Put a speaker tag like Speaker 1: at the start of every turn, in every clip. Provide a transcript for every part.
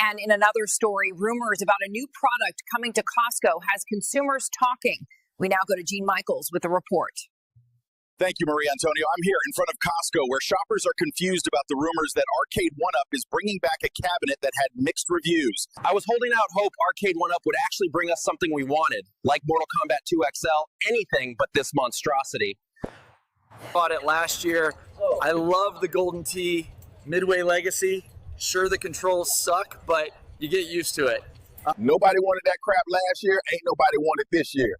Speaker 1: And in another story, rumors about a new product coming to Costco has consumers talking. We now go to Gene Michaels with a report.
Speaker 2: Thank you, Maria Antonio. I'm here in front of Costco, where shoppers are confused about the rumors that Arcade 1-Up is bringing back a cabinet that had mixed reviews.
Speaker 3: I was holding out hope Arcade 1-Up would actually bring us something we wanted, like Mortal Kombat 2 XL, anything but this monstrosity.
Speaker 4: Bought it last year. I love the Golden Tee Midway Legacy. Sure, the controls suck, but you get used to it.
Speaker 2: Nobody wanted that crap last year. Ain't nobody want it this year.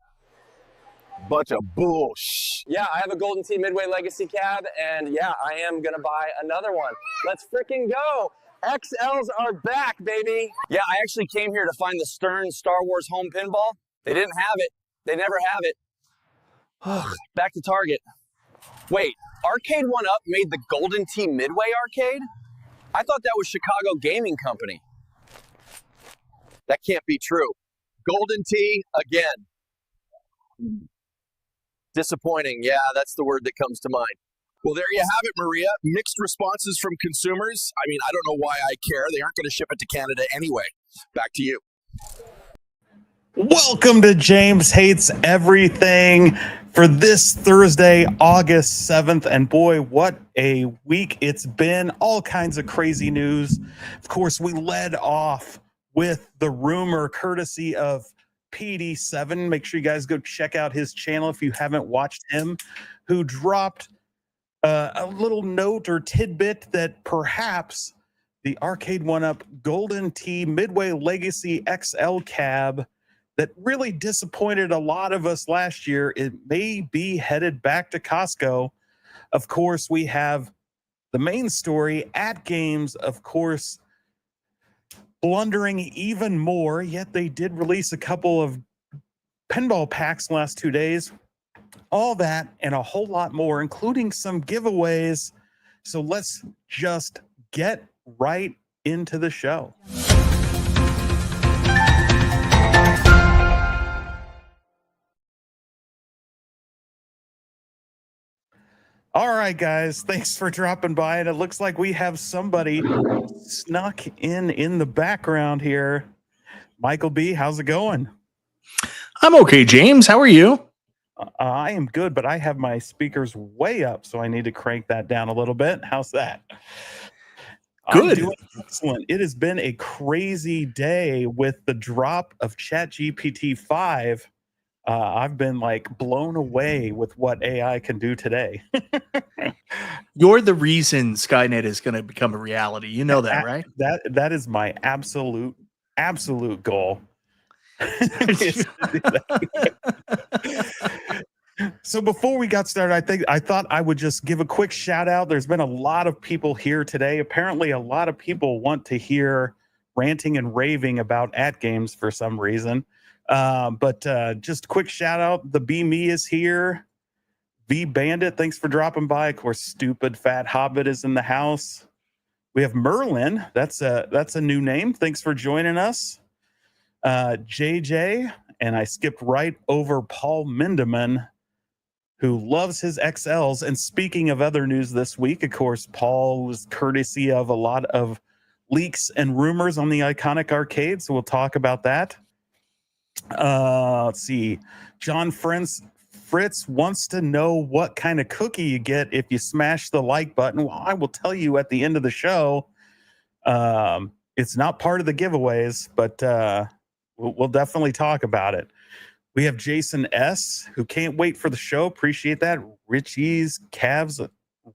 Speaker 2: Bunch of bullshit.
Speaker 3: Yeah, I have a Golden Tee Midway Legacy cab, and yeah, I am gonna buy another one. Let's freaking go! XLs are back, baby! Yeah, I actually came here to find the Stern Star Wars home pinball. They didn't have it. They never have it. Back to Target. Wait, Arcade 1-Up made the Golden Tee Midway arcade? I thought that was Chicago Gaming Company.
Speaker 2: That can't be true. Golden Tee again.
Speaker 3: Disappointing. Yeah, that's the word that comes to mind.
Speaker 2: Well, there you have it, Maria. Mixed responses from consumers. I mean, I don't know why I care. They aren't going to ship it to Canada anyway. Back to you.
Speaker 5: Welcome to James Hates Everything for this Thursday, August 7th. And boy, what a week it's been. All kinds of crazy news. Of course, we led off with the rumor courtesy of PD7. Make sure you guys go check out his channel if you haven't watched him, who dropped a little note or tidbit that perhaps the Arcade 1-Up Golden Tee Midway Legacy XL cab that really disappointed a lot of us last year, it may be headed back to Costco. Of course, we have the main story, AtGames, of course, blundering even more, yet they did release a couple of pinball packs last 2 days. All that and a whole lot more, including some giveaways. So let's just get right into the show. All right, guys, thanks for dropping by. And it looks like we have somebody snuck in the background here. Michael B., how's it going?
Speaker 6: I'm okay, James. How are you?
Speaker 5: I am good, but I have my speakers way up, so I need to crank that down a little bit. How's that?
Speaker 6: Good.
Speaker 5: I'm doing excellent. It has been a crazy day with the drop of ChatGPT 5. I've been like blown away with what AI can do today.
Speaker 6: You're the reason Skynet is going to become a reality. You know that, right?
Speaker 5: That is my absolute goal. So before we got started, I thought I would just give a quick shout out. There's been a lot of people here today. Apparently, a lot of people want to hear ranting and raving about AtGames for some reason. But just a quick shout out. The B Me is here. V Bandit, thanks for dropping by. Of course, Stupid Fat Hobbit is in the house. We have Merlin. That's a new name. Thanks for joining us. JJ, and I skipped right over Paul Mindeman, who loves his XLs. And speaking of other news this week, of course, Paul was courtesy of a lot of leaks and rumors on the iconic arcade. So we'll talk about that. Let's see. John Fritz wants to know what kind of cookie you get if you smash the like button. Well, I will tell you at the end of the show. It's not part of the giveaways, but we'll definitely talk about it. We have Jason S., who can't wait for the show. Appreciate that. Richie's Cavs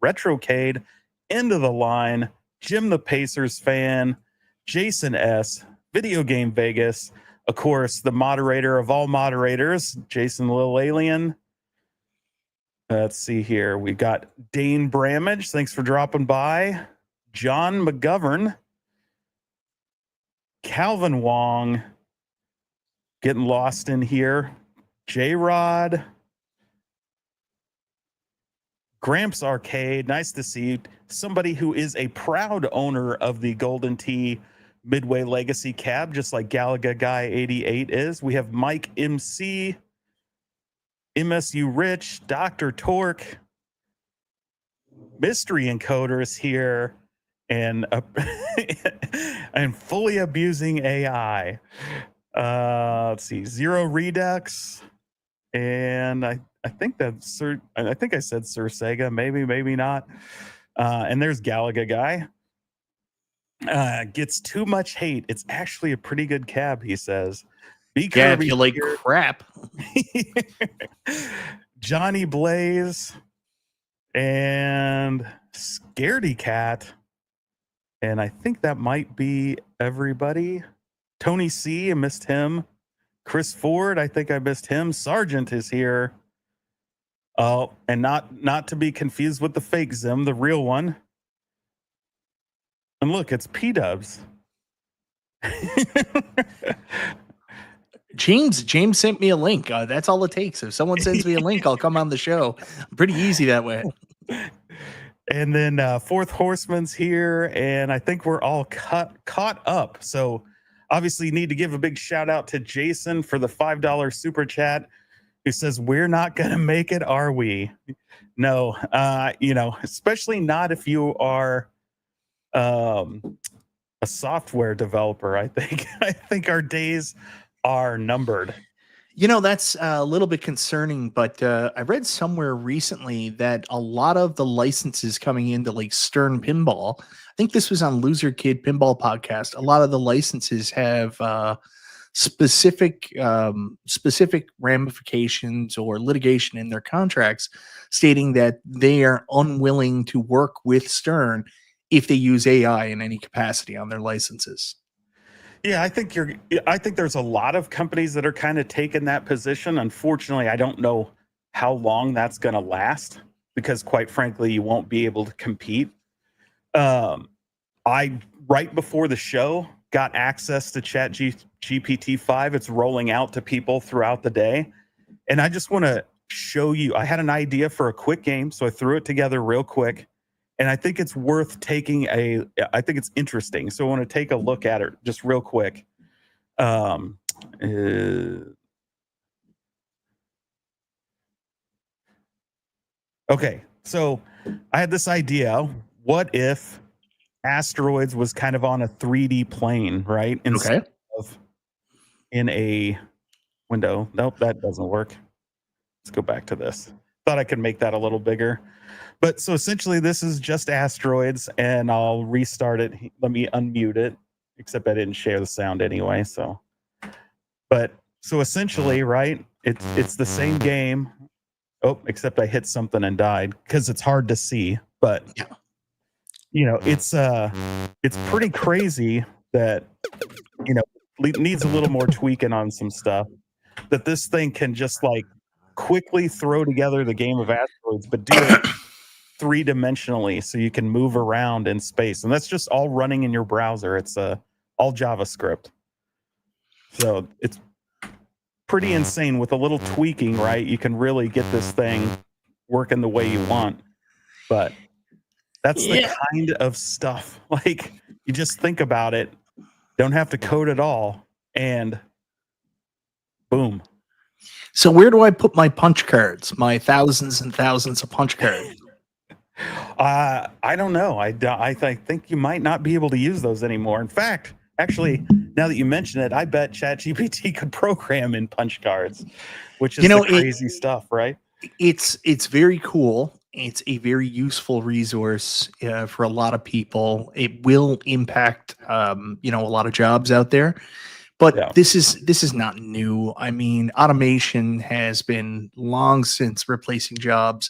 Speaker 5: Retrocade, end of the line. Jim the Pacers fan. Jason S., Video Game Vegas. Of course, the moderator of all moderators, Jason Lil Alien. Let's see here. We got Dane Bramage. Thanks for dropping by. John McGovern. Calvin Wong. Getting lost in here. J-Rod. Gramps Arcade. Nice to see you. Somebody who is a proud owner of the Golden Tee Midway Legacy cab, just like Galaga Guy 88 is. We have Mike MC, MSU Rich, Dr. Torque, Mystery Encoder is here, and and fully abusing AI. Let's see, Zero Redux, and I think that's I think I said Sir Sega, maybe not. And there's Galaga Guy. Gets too much hate. It's actually a pretty good cab, he says. B
Speaker 6: Yeah, if
Speaker 5: Kirby
Speaker 6: you like
Speaker 5: here.
Speaker 6: crap.
Speaker 5: Johnny Blaze and Scaredy Cat. And I think that might be everybody. Tony C, I missed him. Chris Ford, I think I missed him. Sargent is here. Oh, and not to be confused with the fake Zim, the real one. And look, it's P-Dubs.
Speaker 6: James sent me a link. That's all it takes. If someone sends me a link, I'll come on the show. Pretty easy that way.
Speaker 5: And then Fourth Horseman's here, and I think we're all caught up. So obviously need to give a big shout out to Jason for the $5 super chat, who says, we're not going to make it, are we? No, especially not if you are a software developer. I think our days are numbered.
Speaker 6: That's a little bit concerning, but I read somewhere recently that a lot of the licenses coming into like Stern Pinball, I think this was on Loser Kid Pinball Podcast, a lot of the licenses have specific ramifications or litigation in their contracts stating that they are unwilling to work with Stern if they use AI in any capacity on their licenses.
Speaker 5: Yeah, I think there's a lot of companies that are kind of taking that position. Unfortunately, I don't know how long that's going to last because, quite frankly, you won't be able to compete. I right before the show got access to GPT-5. It's rolling out to people throughout the day, and I just want to show you. I had an idea for a quick game, so I threw it together real quick. And I think it's worth taking I think it's interesting. So I want to take a look at it just real quick. Okay, so I had this idea. What if asteroids was kind of on a 3D plane, right? Instead of in a window. Nope, that doesn't work. Let's go back to this. Thought I could make that a little bigger. But so essentially this is just asteroids, and I'll restart it. Let me unmute it, except I didn't share the sound anyway. So essentially, right, it's the same game. Oh, except I hit something and died because it's hard to see. But it's pretty crazy that needs a little more tweaking on some stuff. That this thing can just like quickly throw together the game of asteroids, but do it three-dimensionally so you can move around in space, and that's just all running in your browser. It's all JavaScript, so it's pretty insane. With a little tweaking, right, you can really get this thing working the way you want. But that's the kind of stuff, like, you just think about it, don't have to code at all, and boom.
Speaker 6: So where do I put my punch cards, my thousands and thousands of punch cards?
Speaker 5: I don't know. I think you might not be able to use those anymore. In fact, actually, now that you mention it, I bet ChatGPT could program in punch cards, which is crazy stuff, right?
Speaker 6: It's very cool. It's a very useful resource for a lot of people. It will impact a lot of jobs out there. But this is not new. I mean, automation has been long since replacing jobs.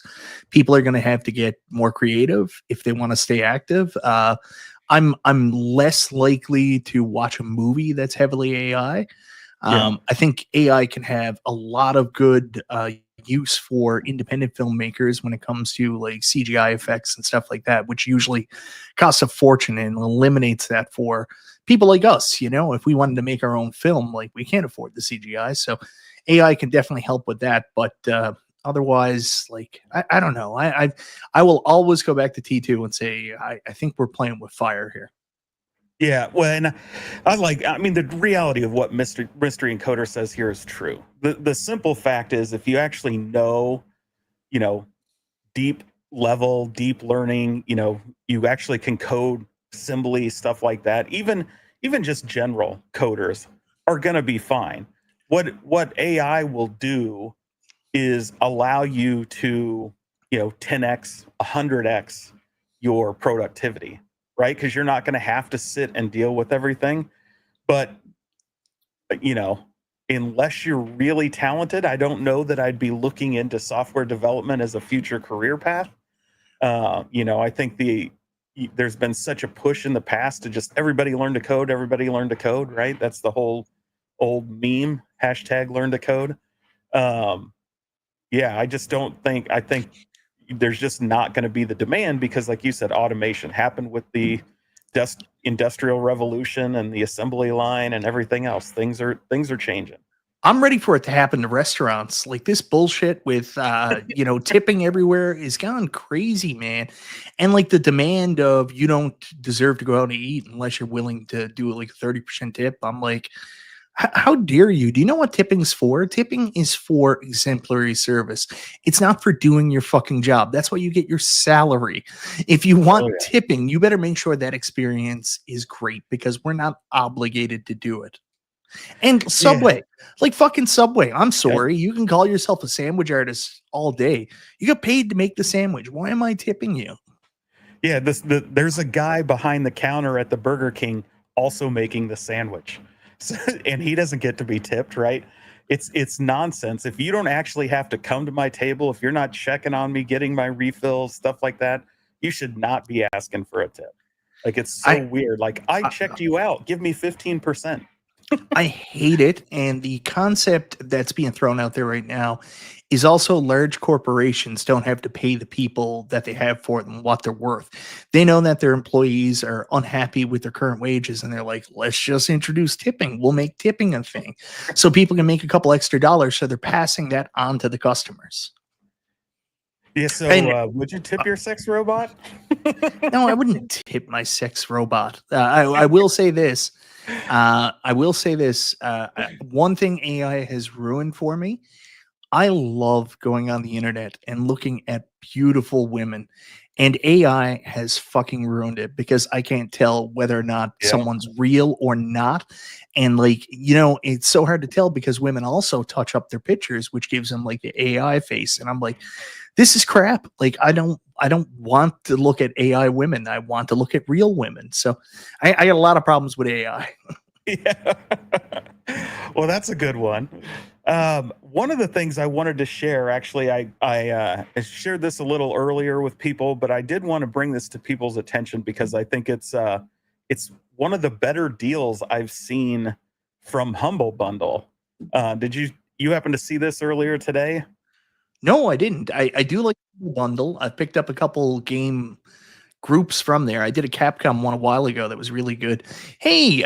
Speaker 6: People are going to have to get more creative if they want to stay active. I'm less likely to watch a movie that's heavily AI. I think AI can have a lot of good use for independent filmmakers when it comes to like CGI effects and stuff like that, which usually costs a fortune and eliminates that for people like us. If we wanted to make our own film, like, we can't afford the CGI, so AI can definitely help with that. But otherwise, like, I don't know. I will always go back to T2 and say I think we're playing with fire here.
Speaker 5: Yeah, well, and I mean, the reality of what Mystery Encoder says here is true. The simple fact is, if you actually know, deep learning, you actually can code assembly, stuff like that, even just general coders are going to be fine. What AI will do is allow you to, 10x, 100x your productivity, right? Because you're not going to have to sit and deal with everything. But, unless you're really talented, I don't know that I'd be looking into software development as a future career path. I think there's been such a push in the past to just everybody learn to code, right? That's the whole old meme, hashtag learn to code. I just don't think, I think there's just not going to be the demand because, like you said, automation happened with the industrial revolution and the assembly line and everything else. Things are changing.
Speaker 6: I'm ready for it to happen to restaurants. Like this bullshit with tipping everywhere is gone crazy, man. And like the demand of you don't deserve to go out and eat unless you're willing to do like a 30% tip. I'm like, how dare you? Do you know what tipping's for? Tipping is for exemplary service. It's not for doing your fucking job. That's why you get your salary. If you want tipping, you better make sure that experience is great because we're not obligated to do it. And Subway, like fucking Subway. I'm sorry. You can call yourself a sandwich artist all day. You get paid to make the sandwich. Why am I tipping you?
Speaker 5: Yeah, there's a guy behind the counter at the Burger King also making the sandwich. So, and he doesn't get to be tipped, right? It's nonsense. If you don't actually have to come to my table, if you're not checking on me, getting my refills, stuff like that, you should not be asking for a tip. Like it's so weird. Like I checked you out. Give me 15%.
Speaker 6: I hate it. And the concept that's being thrown out there right now is also large corporations don't have to pay the people that they have for them what they're worth. They know that their employees are unhappy with their current wages and they're like, let's just introduce tipping. We'll make tipping a thing so people can make a couple extra dollars. So they're passing that on to the customers.
Speaker 5: Yeah. So would you tip your sex robot?
Speaker 6: No, I wouldn't tip my sex robot. I will say this. One thing AI has ruined for me. I love going on the internet and looking at beautiful women, and AI has fucking ruined it because I can't tell whether or not someone's real or not. And like, it's so hard to tell because women also touch up their pictures, which gives them like the AI face. And I'm like, this is crap. Like, I don't want to look at AI women. I want to look at real women. So I got a lot of problems with AI.
Speaker 5: Yeah. Well, that's a good one. One of the things I wanted to share, actually, I shared this a little earlier with people, but I did want to bring this to people's attention because I think it's one of the better deals I've seen from Humble Bundle. Did you happen to see this earlier today?
Speaker 6: No, I didn't. I do like the bundle. I picked up a couple game groups from there. I did a Capcom one a while ago that was really good. Hey,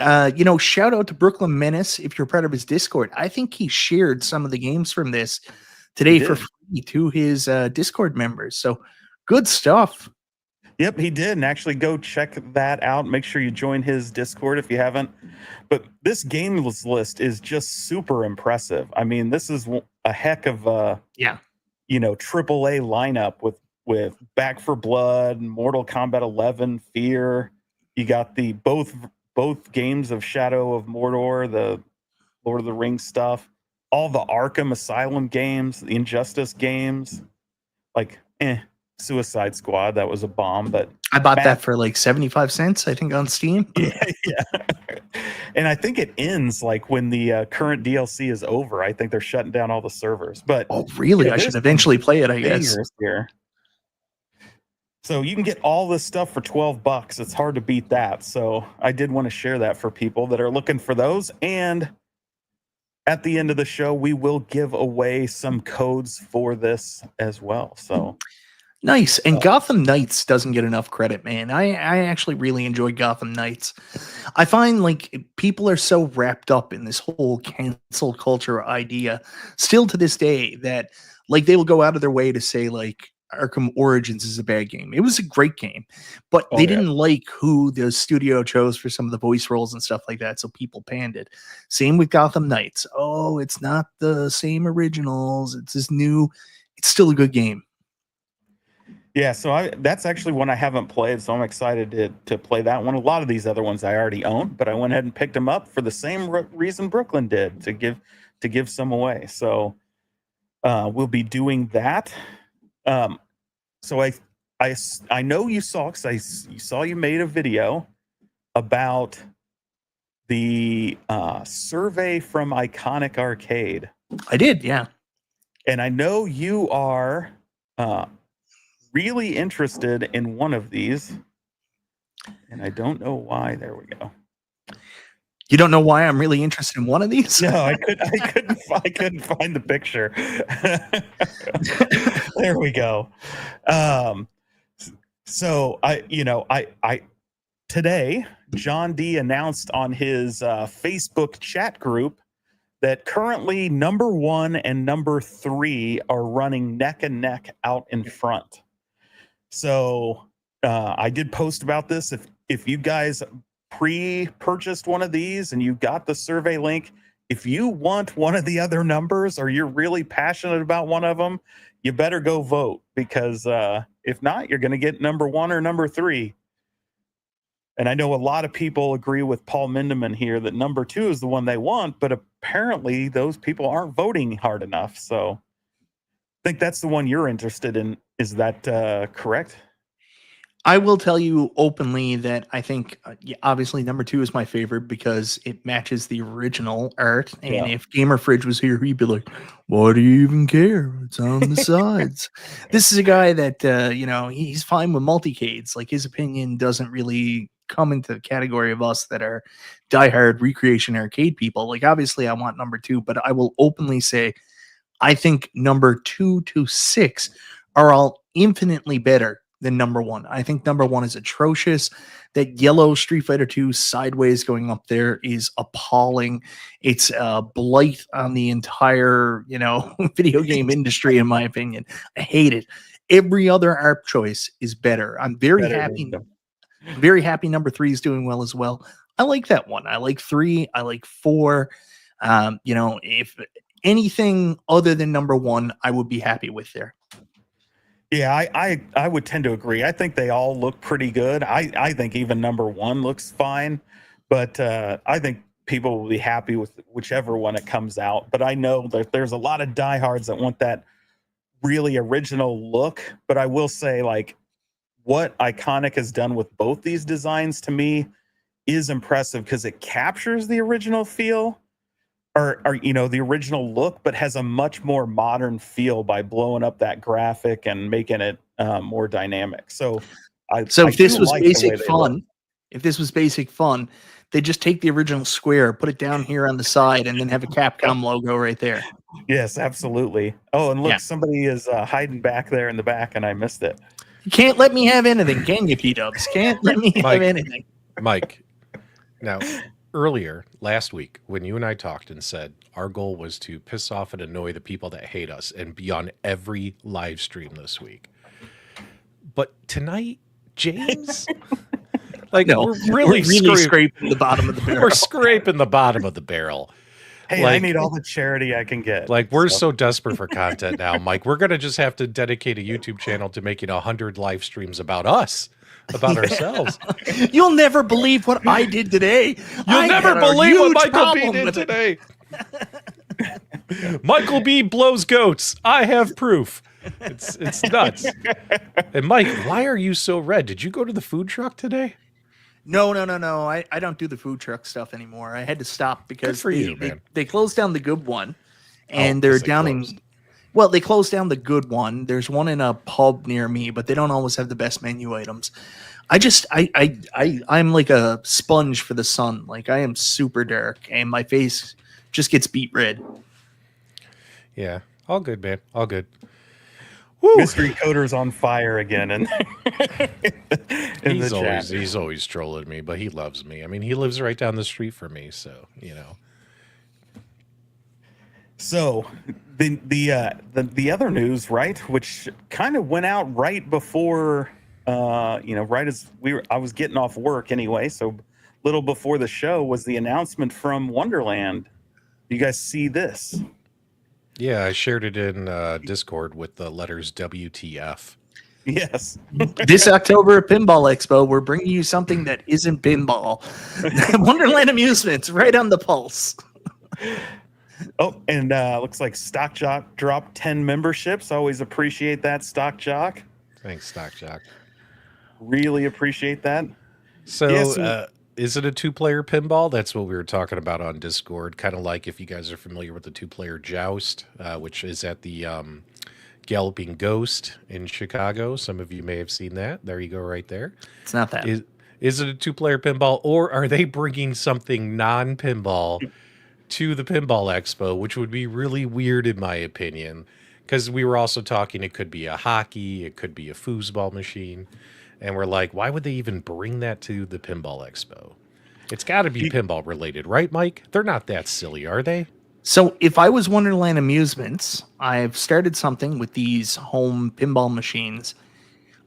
Speaker 6: shout out to Brooklyn Menace if you're part of his Discord. I think he shared some of the games from this today for free to his Discord members. So good stuff.
Speaker 5: Yep, he did. And actually go check that out. Make sure you join his Discord if you haven't. But this games list is just super impressive. I mean, this is a heck of a AAA lineup with Back for Blood, Mortal Kombat 11, Fear. You got the both games of Shadow of Mordor, the Lord of the Rings stuff, all the Arkham Asylum games, the Injustice games, like Suicide Squad, that was a bomb, but
Speaker 6: I bought that for like 75 cents, I think, on Steam.
Speaker 5: Yeah. And I think it ends like when the current DLC is over. I think they're shutting down all the servers. But
Speaker 6: oh, really? I should eventually play it, I guess.
Speaker 5: Here. So you can get all this stuff for $12. It's hard to beat that. So I did want to share that for people that are looking for those. And at the end of the show, we will give away some codes for this as well. So
Speaker 6: nice. And Gotham Knights doesn't get enough credit, man. I actually really enjoy Gotham Knights. I find like people are so wrapped up in this whole cancel culture idea still to this day that like they will go out of their way to say like Arkham Origins is a bad game. It was a great game, but they didn't like who the studio chose for some of the voice roles and stuff like that, so people panned it. Same with Gotham Knights. Oh, it's not the same originals. It's this new. It's still a good game.
Speaker 5: Yeah, so that's actually one I haven't played, so I'm excited to play that one. A lot of these other ones I already own, but I went ahead and picked them up for the same reason Brooklyn did, to give some away. So we'll be doing that. So I know you saw, because you saw you made a video about the survey from Iconic Arcade.
Speaker 6: I did, yeah.
Speaker 5: And I know you are really interested in one of these, and I don't know why. There we go.
Speaker 6: You don't know why I'm really interested in one of these?
Speaker 5: No, I couldn't find the picture. There we go. So I today John D announced on his Facebook chat group that currently number 1 and number 3 are running neck and neck out in front. So I did post about this. If you guys pre-purchased one of these and you got the survey link, if you want one of the other numbers or you're really passionate about one of them, you better go vote, because if not, you're going to get number 1 or number 3. And I know a lot of people agree with Paul Mindeman here that number 2 is the one they want, but apparently those people aren't voting hard enough. So I think that's the one you're interested in. Is that correct?
Speaker 6: I will tell you openly that I think, obviously, number 2 is my favorite because it matches the original art. And if Gamer Fridge was here, he'd be like, "Why do you even care? It's on the sides." This is a guy that, he's fine with multicades. Like, his opinion doesn't really come into the category of us that are diehard recreation arcade people. Like, obviously, I want number 2, but I will openly say I think number 2 to 6 are all infinitely better than number 1. I think number 1 is atrocious. That yellow Street Fighter 2 sideways going up there is appalling. It's a blight on the entire, video game industry, in my opinion. I hate it. Every other art choice is better. I'm very happy. Very happy number 3 is doing well as well. I like that one. I like 3. I like 4. If anything other than number 1, I would be happy with there.
Speaker 5: Yeah, I would tend to agree. I think they all look pretty good. I think even number 1 looks fine, but I think people will be happy with whichever one it comes out. But I know that there's a lot of diehards that want that really original look. But I will say, like, what Iconic has done with both these designs to me is impressive, because it captures the original feel, or the original look, but has a much more modern feel by blowing up that graphic and making it more dynamic. So
Speaker 6: if this was basic fun, they just take the original square, put it down here on the side, and then have a Capcom logo right there.
Speaker 5: Yes, absolutely. Oh, and look, somebody is hiding back there in the back, and I missed it.
Speaker 6: You can't let me have anything, can you, P-Dubs? Can't let me have anything.
Speaker 7: Mike, now, earlier last week, when you and I talked and said our goal was to piss off and annoy the people that hate us and be on every live stream this week. But tonight, James, we're really
Speaker 6: scraping the bottom of the barrel.
Speaker 7: We're scraping the bottom of the barrel.
Speaker 5: Hey, I need all the charity I can get.
Speaker 7: We're so desperate for content now, Mike. We're going to just have to dedicate a YouTube channel to making 100 live streams about us. About ourselves.
Speaker 6: You'll never believe what I did today.
Speaker 7: You'll never believe what Michael B did today. Michael B blows goats. I have proof. It's nuts. And Mike, why are you so red? Did you go to the food truck today?
Speaker 6: No. I don't do the food truck stuff anymore. I had to stop because they closed down the good one, and they're down in. Well, they closed down the good one. There's one in a pub near me, but they don't always have the best menu items. I'm like a sponge for the sun. Like, I am super dark, and my face just gets beet red.
Speaker 7: Yeah, all good, man. All good.
Speaker 5: Woo. Mystery Coder's on fire again, and
Speaker 7: he's always trolling me, but he loves me. I mean, he lives right down the street from me, so
Speaker 5: So the other news, right, which kind of went out right before, right as I was getting off work anyway, so little before the show, was the announcement from Wonderland. You guys see this?
Speaker 7: Yeah, I shared it in Discord with the letters WTF.
Speaker 5: Yes.
Speaker 6: This October at Pinball Expo, we're bringing you something that isn't pinball. Wonderland Amusements, right on the pulse.
Speaker 5: Oh, and looks like Stock Jock dropped 10 memberships. Always appreciate that, Stock Jock.
Speaker 7: Thanks, Stock Jock.
Speaker 5: Really appreciate that.
Speaker 7: So,
Speaker 5: Yes.
Speaker 7: is it a 2-player pinball? That's what we were talking about on Discord. Kind of like if you guys are familiar with the 2-player Joust, which is at the Galloping Ghost in Chicago. Some of you may have seen that. There you go, right there.
Speaker 6: It's not that.
Speaker 7: Is it a 2-player pinball, or are they bringing something non-pinball to the Pinball Expo, which would be really weird in my opinion? Because we were also talking, it could be a hockey, it could be a foosball machine. And we're like, why would they even bring that to the Pinball Expo? It's got to be pinball related, right, Mike? They're not that silly, are they?
Speaker 6: So if I was Wonderland Amusements, I've started something with these home pinball machines.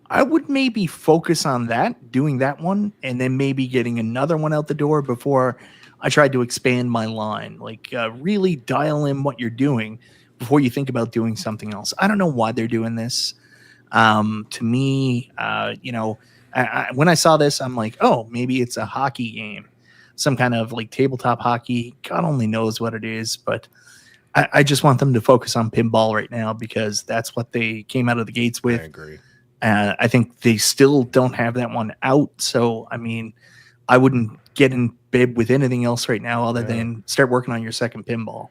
Speaker 6: I would maybe focus on that, doing that one, and then maybe getting another one out the door before I tried to expand my line. Like really dial in what you're doing before you think about doing something else. I don't know why they're doing this. To me, when I saw this, I'm like, oh, maybe it's a hockey game, some kind of like tabletop hockey. God only knows what it is, but I just want them to focus on pinball right now because that's what they came out of the gates with.
Speaker 7: I agree.
Speaker 6: I think they still don't have that one out. So, I mean, I wouldn't get in bed with anything else right now other than start working on your second pinball.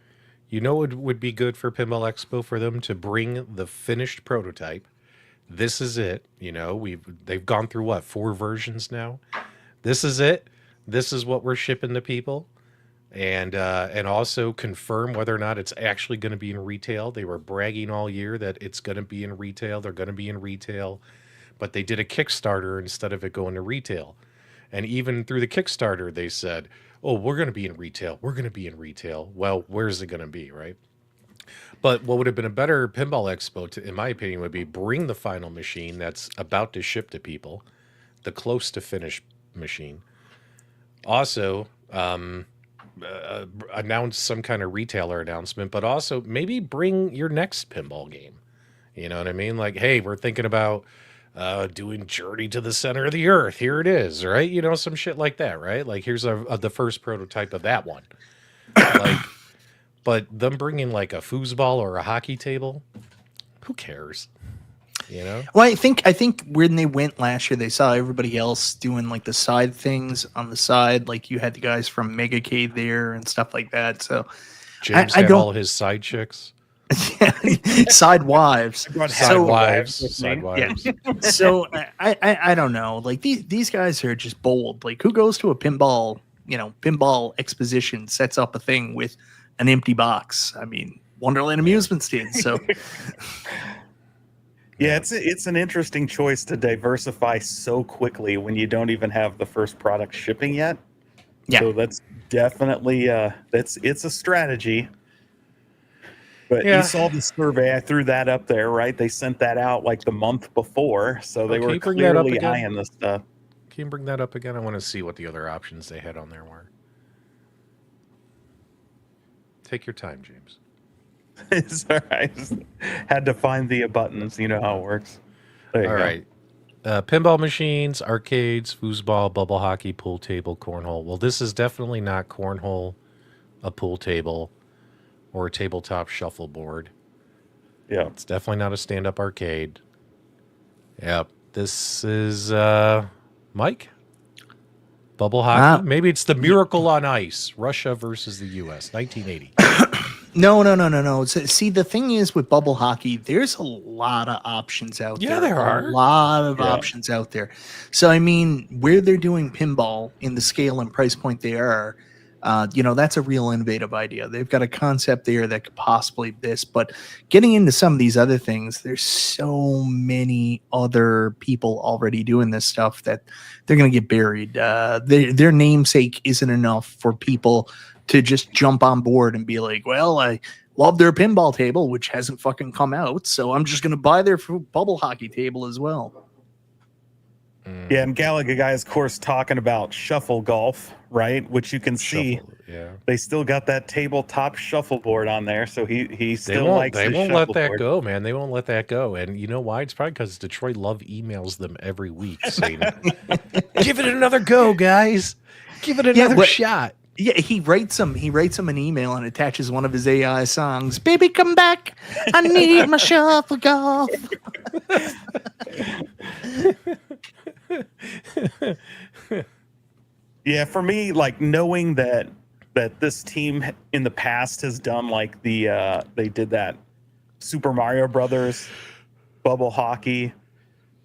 Speaker 7: You know what would be good for Pinball Expo for them to bring the finished prototype. This is it. You know, they've gone through what, 4 versions now. This is it. This is what we're shipping to people, and also confirm whether or not it's actually going to be in retail. They were bragging all year that it's going to be in retail. They're going to be in retail, but they did a Kickstarter instead of it going to retail. And even through the Kickstarter, they said, "Oh, we're going to be in retail. We're going to be in retail." Well, where's it going to be, right? But what would have been a better Pinball Expo, in my opinion, would be bring the final machine that's about to ship to people, the close to finished machine. Also, announce some kind of retailer announcement, but also maybe bring your next pinball game. You know what I mean? Like, hey, we're thinking about doing Journey to the Center of the Earth. Here it is, right? You know, some shit like that, right? Like, here's the first prototype of that one. Like, but them bringing like a foosball or a hockey table, who cares? You know?
Speaker 6: Well, I think when they went last year, they saw everybody else doing like the side things on the side. Like you had the guys from Mega Cave there and stuff like that. So
Speaker 7: James had all his side chicks.
Speaker 6: Side wives.
Speaker 7: Side wives.
Speaker 6: Yeah. So I don't know. Like these guys are just bold. Like who goes to a pinball exposition, sets up a thing with an empty box? I mean, Wonderland Amusements did. So
Speaker 5: yeah, it's an interesting choice to diversify so quickly when you don't even have the first product shipping yet. Yeah. So that's definitely it's a strategy. But you saw the survey. I threw that up there, right? They sent that out like the month before, so they were clearly eyeing this stuff.
Speaker 7: Can you bring that up again? I want to see what the other options they had on there were. Take your time, James.
Speaker 5: It's all right. Had to find the buttons. You know how it works. There you go.
Speaker 7: Right. Pinball machines, arcades, foosball, bubble hockey, pool table, cornhole. Well, this is definitely not cornhole, a pool table, or a tabletop shuffleboard.
Speaker 5: Yeah.
Speaker 7: It's definitely not a stand-up arcade. Yep. This is Mike? Bubble hockey? Maybe it's the Miracle on Ice. Russia versus the U.S. 1980.
Speaker 6: No. See, the thing is with bubble hockey, there's a lot of options out there.
Speaker 7: Yeah, there are.
Speaker 6: A lot of options out there. So, I mean, where they're doing pinball in the scale and price point they are, that's a real innovative idea. They've got a concept there that could possibly this, but getting into some of these other things, there's so many other people already doing this stuff that they're going to get buried. Their namesake isn't enough for people to just jump on board and be like, well, I love their pinball table, which hasn't fucking come out, so I'm just going to buy their bubble hockey table as well.
Speaker 5: Yeah, and Gallagher guy is, of course, talking about shuffle golf, right? Which you can see.
Speaker 7: Yeah.
Speaker 5: They still got that tabletop shuffleboard on there, so he still likes
Speaker 7: They
Speaker 5: his
Speaker 7: won't let that
Speaker 5: shuffleboard.
Speaker 7: go, man. They won't let that go. And you know why? It's probably because Detroit Love emails them every week saying, "Give it another go, guys. Give it another shot."
Speaker 6: Yeah, he writes him an email and attaches one of his AI songs. Baby, come back. I need my shuffle golf.
Speaker 5: Yeah, for me, like knowing that this team in the past has done like they did that Super Mario Brothers bubble hockey,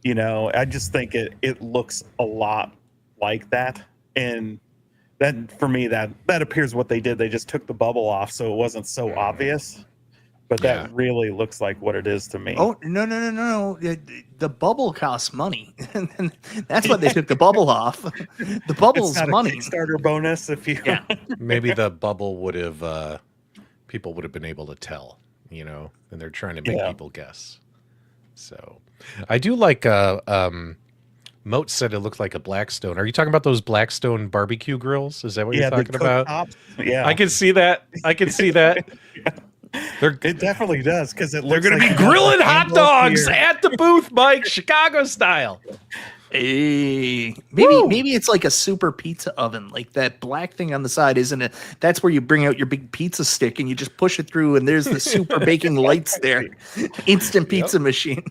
Speaker 5: I just think it looks a lot like that. And that for me, that appears what they did. They just took the bubble off so it wasn't so obvious. But that really looks like what it is to me.
Speaker 6: Oh, no. The bubble costs money. That's why they took the bubble off. The bubble's money.
Speaker 5: Kickstarter bonus if you
Speaker 7: Maybe the bubble would have people would have been able to tell, and they're trying to make people guess. So I do like Moat said it looked like a Blackstone. Are you talking about those Blackstone barbecue grills? Is that what you're talking about?
Speaker 5: Tops. Yeah.
Speaker 7: I can see that.
Speaker 5: It definitely does because
Speaker 7: they're going to be grilling hot dogs at the booth, Mike, Chicago style.
Speaker 6: Hey, maybe it's like a super pizza oven, like that black thing on the side, isn't it? That's where you bring out your big pizza stick and you just push it through, and there's the super baking lights there. Instant pizza machine.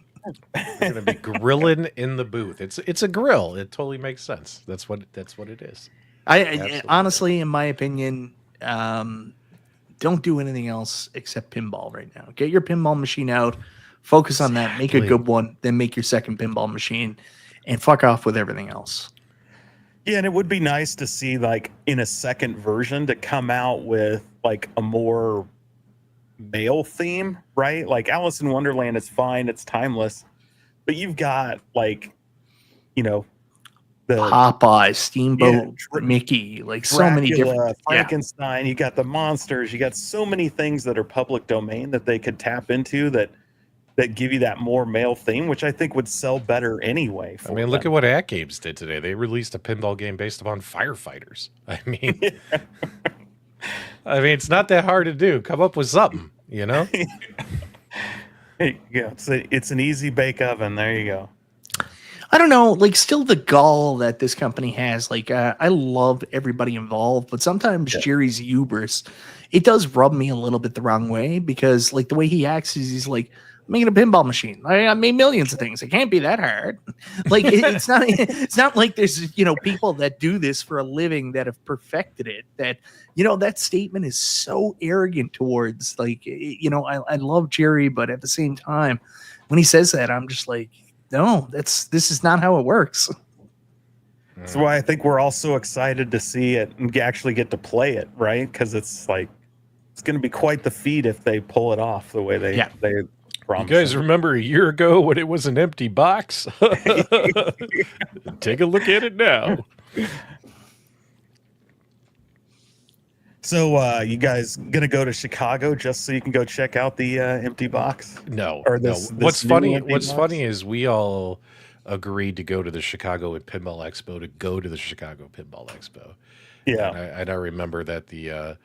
Speaker 7: They're going to be grilling in the booth. It's a grill. It totally makes sense. That's what it is.
Speaker 6: I honestly, in my opinion, don't do anything else except pinball right now. Get your pinball machine out, focus on that, make a good one, then make your second pinball machine, and fuck off with everything else.
Speaker 5: Yeah, and it would be nice to see, like, in a second version to come out with, like, a more male theme, right? Like, Alice in Wonderland is fine, it's timeless. But you've got, like, the
Speaker 6: Popeye, Steamboat, Mickey, like Dracula, so many different
Speaker 5: Frankenstein. You got the monsters. You got so many things that are public domain that they could tap into that give you that more male theme, which I think would sell better anyway.
Speaker 7: Look at what AtGames did today. They released a pinball game based upon firefighters. It's not that hard to do. Come up with something,
Speaker 5: Yeah, it's an easy bake oven. There you go.
Speaker 6: I don't know, like, still the gall that this company has. Like, I love everybody involved, but sometimes Jerry's hubris, it does rub me a little bit the wrong way, because, like, the way he acts is he's like, I'm making a pinball machine. I made millions of things. It can't be that hard. Like, it's not like there's, people that do this for a living that have perfected it. That, that statement is so arrogant towards, like, I love Jerry, but at the same time, when he says that, I'm just like, no, this is not how it works.
Speaker 5: That's why I think we're all so excited to see it and actually get to play it, right? Because it's like, it's going to be quite the feat if they pull it off the way they promised.
Speaker 7: You guys remember a year ago when it was an empty box? Take a look at it now.
Speaker 5: So you guys gonna go to Chicago just so you can go check out the empty box?
Speaker 7: No.
Speaker 5: This
Speaker 7: What's funny is we all agreed to go to the Chicago Pinball Expo to go to the Chicago Pinball Expo.
Speaker 5: Yeah.
Speaker 7: And I remember that the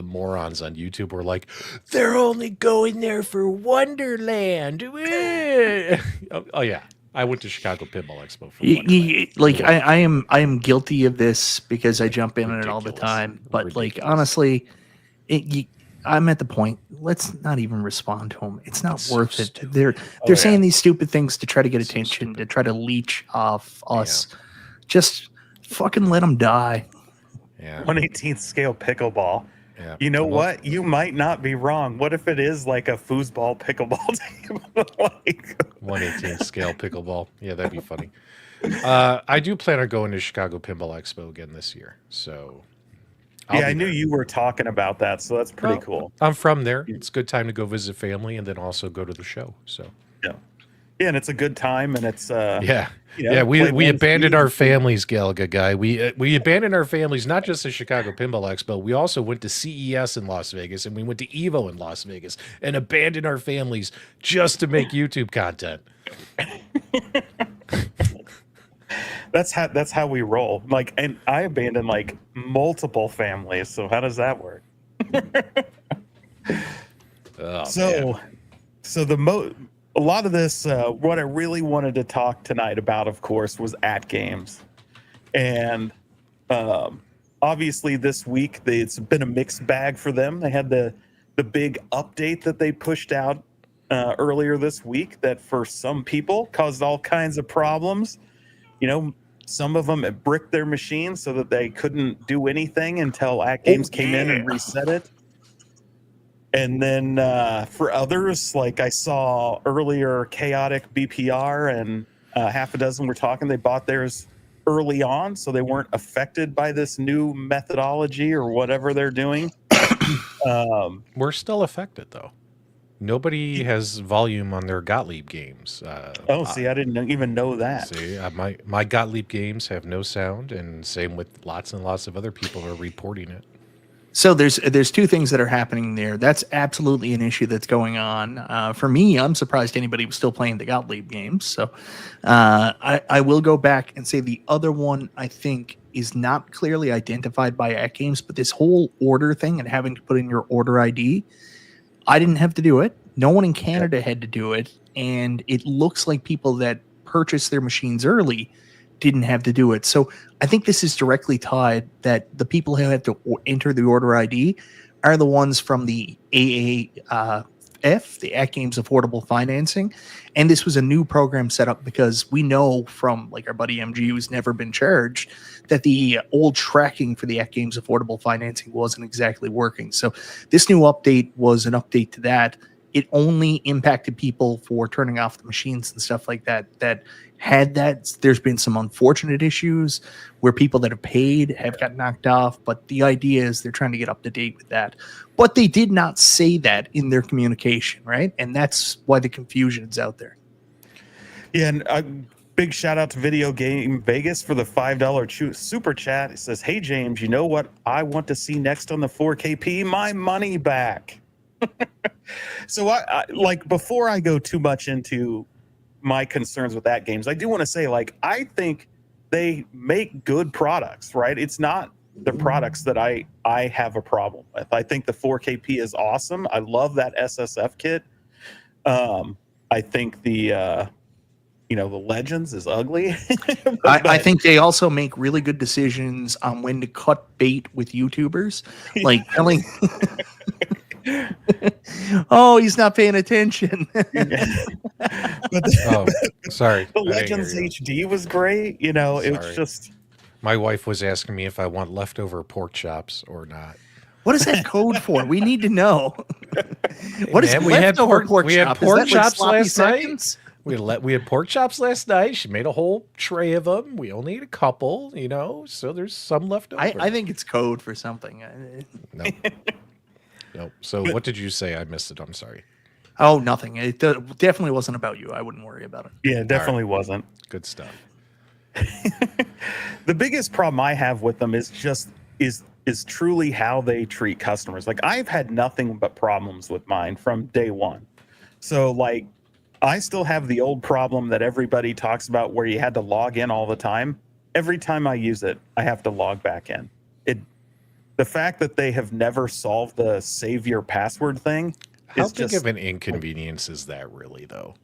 Speaker 7: morons on YouTube were like, they're only going there for Wonderland. Oh yeah. I went to Chicago Pinball Expo for
Speaker 6: like I am guilty of this because I jump in on it all the time. But like, honestly, I'm at the point. Let's not even respond to them. It's not worth it. They're saying these stupid things to try to get attention, to try to leech off us. Yeah. Just fucking let them die.
Speaker 7: Yeah.
Speaker 5: 1/18th scale pickleball.
Speaker 7: Yeah.
Speaker 5: You know what? You might not be wrong. What if it is like a foosball pickleball table?
Speaker 7: 1/18th scale pickleball. Yeah, that'd be funny. I do plan on going to Chicago Pinball Expo again this year. So
Speaker 5: I knew you were talking about that. So that's pretty cool.
Speaker 7: I'm from there. It's a good time to go visit family and then also go to the show. So
Speaker 5: yeah, and it's a good time, and it's
Speaker 7: we abandoned our families, Galga guy. We abandoned our families not just at Chicago Pinball Expo. We also went to CES in Las Vegas, and we went to Evo in Las Vegas, and abandoned our families just to make YouTube content.
Speaker 5: That's how we roll. Like, and I abandoned like multiple families. So how does that work?
Speaker 7: Oh,
Speaker 5: So,
Speaker 7: man.
Speaker 5: so a lot of this, what I really wanted to talk tonight about, of course, was AtGames, and obviously this week it's been a mixed bag for them. They had the big update that they pushed out earlier this week that for some people caused all kinds of problems. You know, some of them had bricked their machines so that they couldn't do anything until AtGames came in and reset it. And then for others, like I saw earlier, Chaotic BPR and half a dozen were talking. They bought theirs early on, so they weren't affected by this new methodology or whatever they're doing.
Speaker 7: We're still affected, though. Nobody has volume on their Gottlieb games.
Speaker 5: See, I didn't even know that.
Speaker 7: See, my Gottlieb games have no sound, and same with lots and lots of other people who are reporting it.
Speaker 6: So there's two things that are happening there. That's absolutely an issue that's going on. For me, I'm surprised anybody was still playing the Gottlieb games. So I will go back and say the other one I think is not clearly identified by AtGames, but this whole order thing and having to put in your order ID, I didn't have to do it. No one in Canada had to do it. And it looks like people that purchased their machines early didn't have to do it. So I think this is directly tied that the people who had to enter the order ID are the ones from the AAF, the AtGames Affordable Financing. And this was a new program set up because we know from like our buddy MG who's never been charged that the old tracking for the AtGames Affordable Financing wasn't exactly working. So this new update was an update to that. It only impacted people for turning off the machines and stuff like that had that. There's been some unfortunate issues where people that have paid have got knocked off, but the idea is they're trying to get up to date with that. But they did not say that in their communication, right? And that's why the confusion is out there.
Speaker 5: Yeah, and a big shout out to Video Game Vegas for the $5 super chat. It says, "Hey James, you know what I want to see next on the 4KP? My money back." So I like, before I go too much into my concerns with AtGames, I do want to say, like, I think they make good products, right? It's not the products that I have a problem with. I think the 4KP is awesome. I love that SSF kit. I think the the Legends is ugly.
Speaker 6: I think they also make really good decisions on when to cut bait with YouTubers, like telling oh, he's not paying attention.
Speaker 7: Sorry.
Speaker 5: The Legends HD was great. You know, it was just.
Speaker 7: My wife was asking me if I want leftover pork chops or not.
Speaker 6: What is that code for? We need to know. What is
Speaker 7: we had pork chops last
Speaker 6: seconds?
Speaker 7: night. We had pork chops last night. She made a whole tray of them. We only ate a couple, so there's some left over.
Speaker 6: I think it's code for something.
Speaker 7: Nope. So what did you say? I missed it. I'm sorry.
Speaker 6: Oh, nothing. It definitely wasn't about you. I wouldn't worry about it.
Speaker 5: Yeah, it definitely wasn't.
Speaker 7: Good stuff.
Speaker 5: The biggest problem I have with them is truly how they treat customers. Like, I've had nothing but problems with mine from day one. So, like, I still have the old problem that everybody talks about where you had to log in all the time. Every time I use it, I have to log back in. The fact that they have never solved the save your password thing
Speaker 7: How big of an inconvenience is that really, though?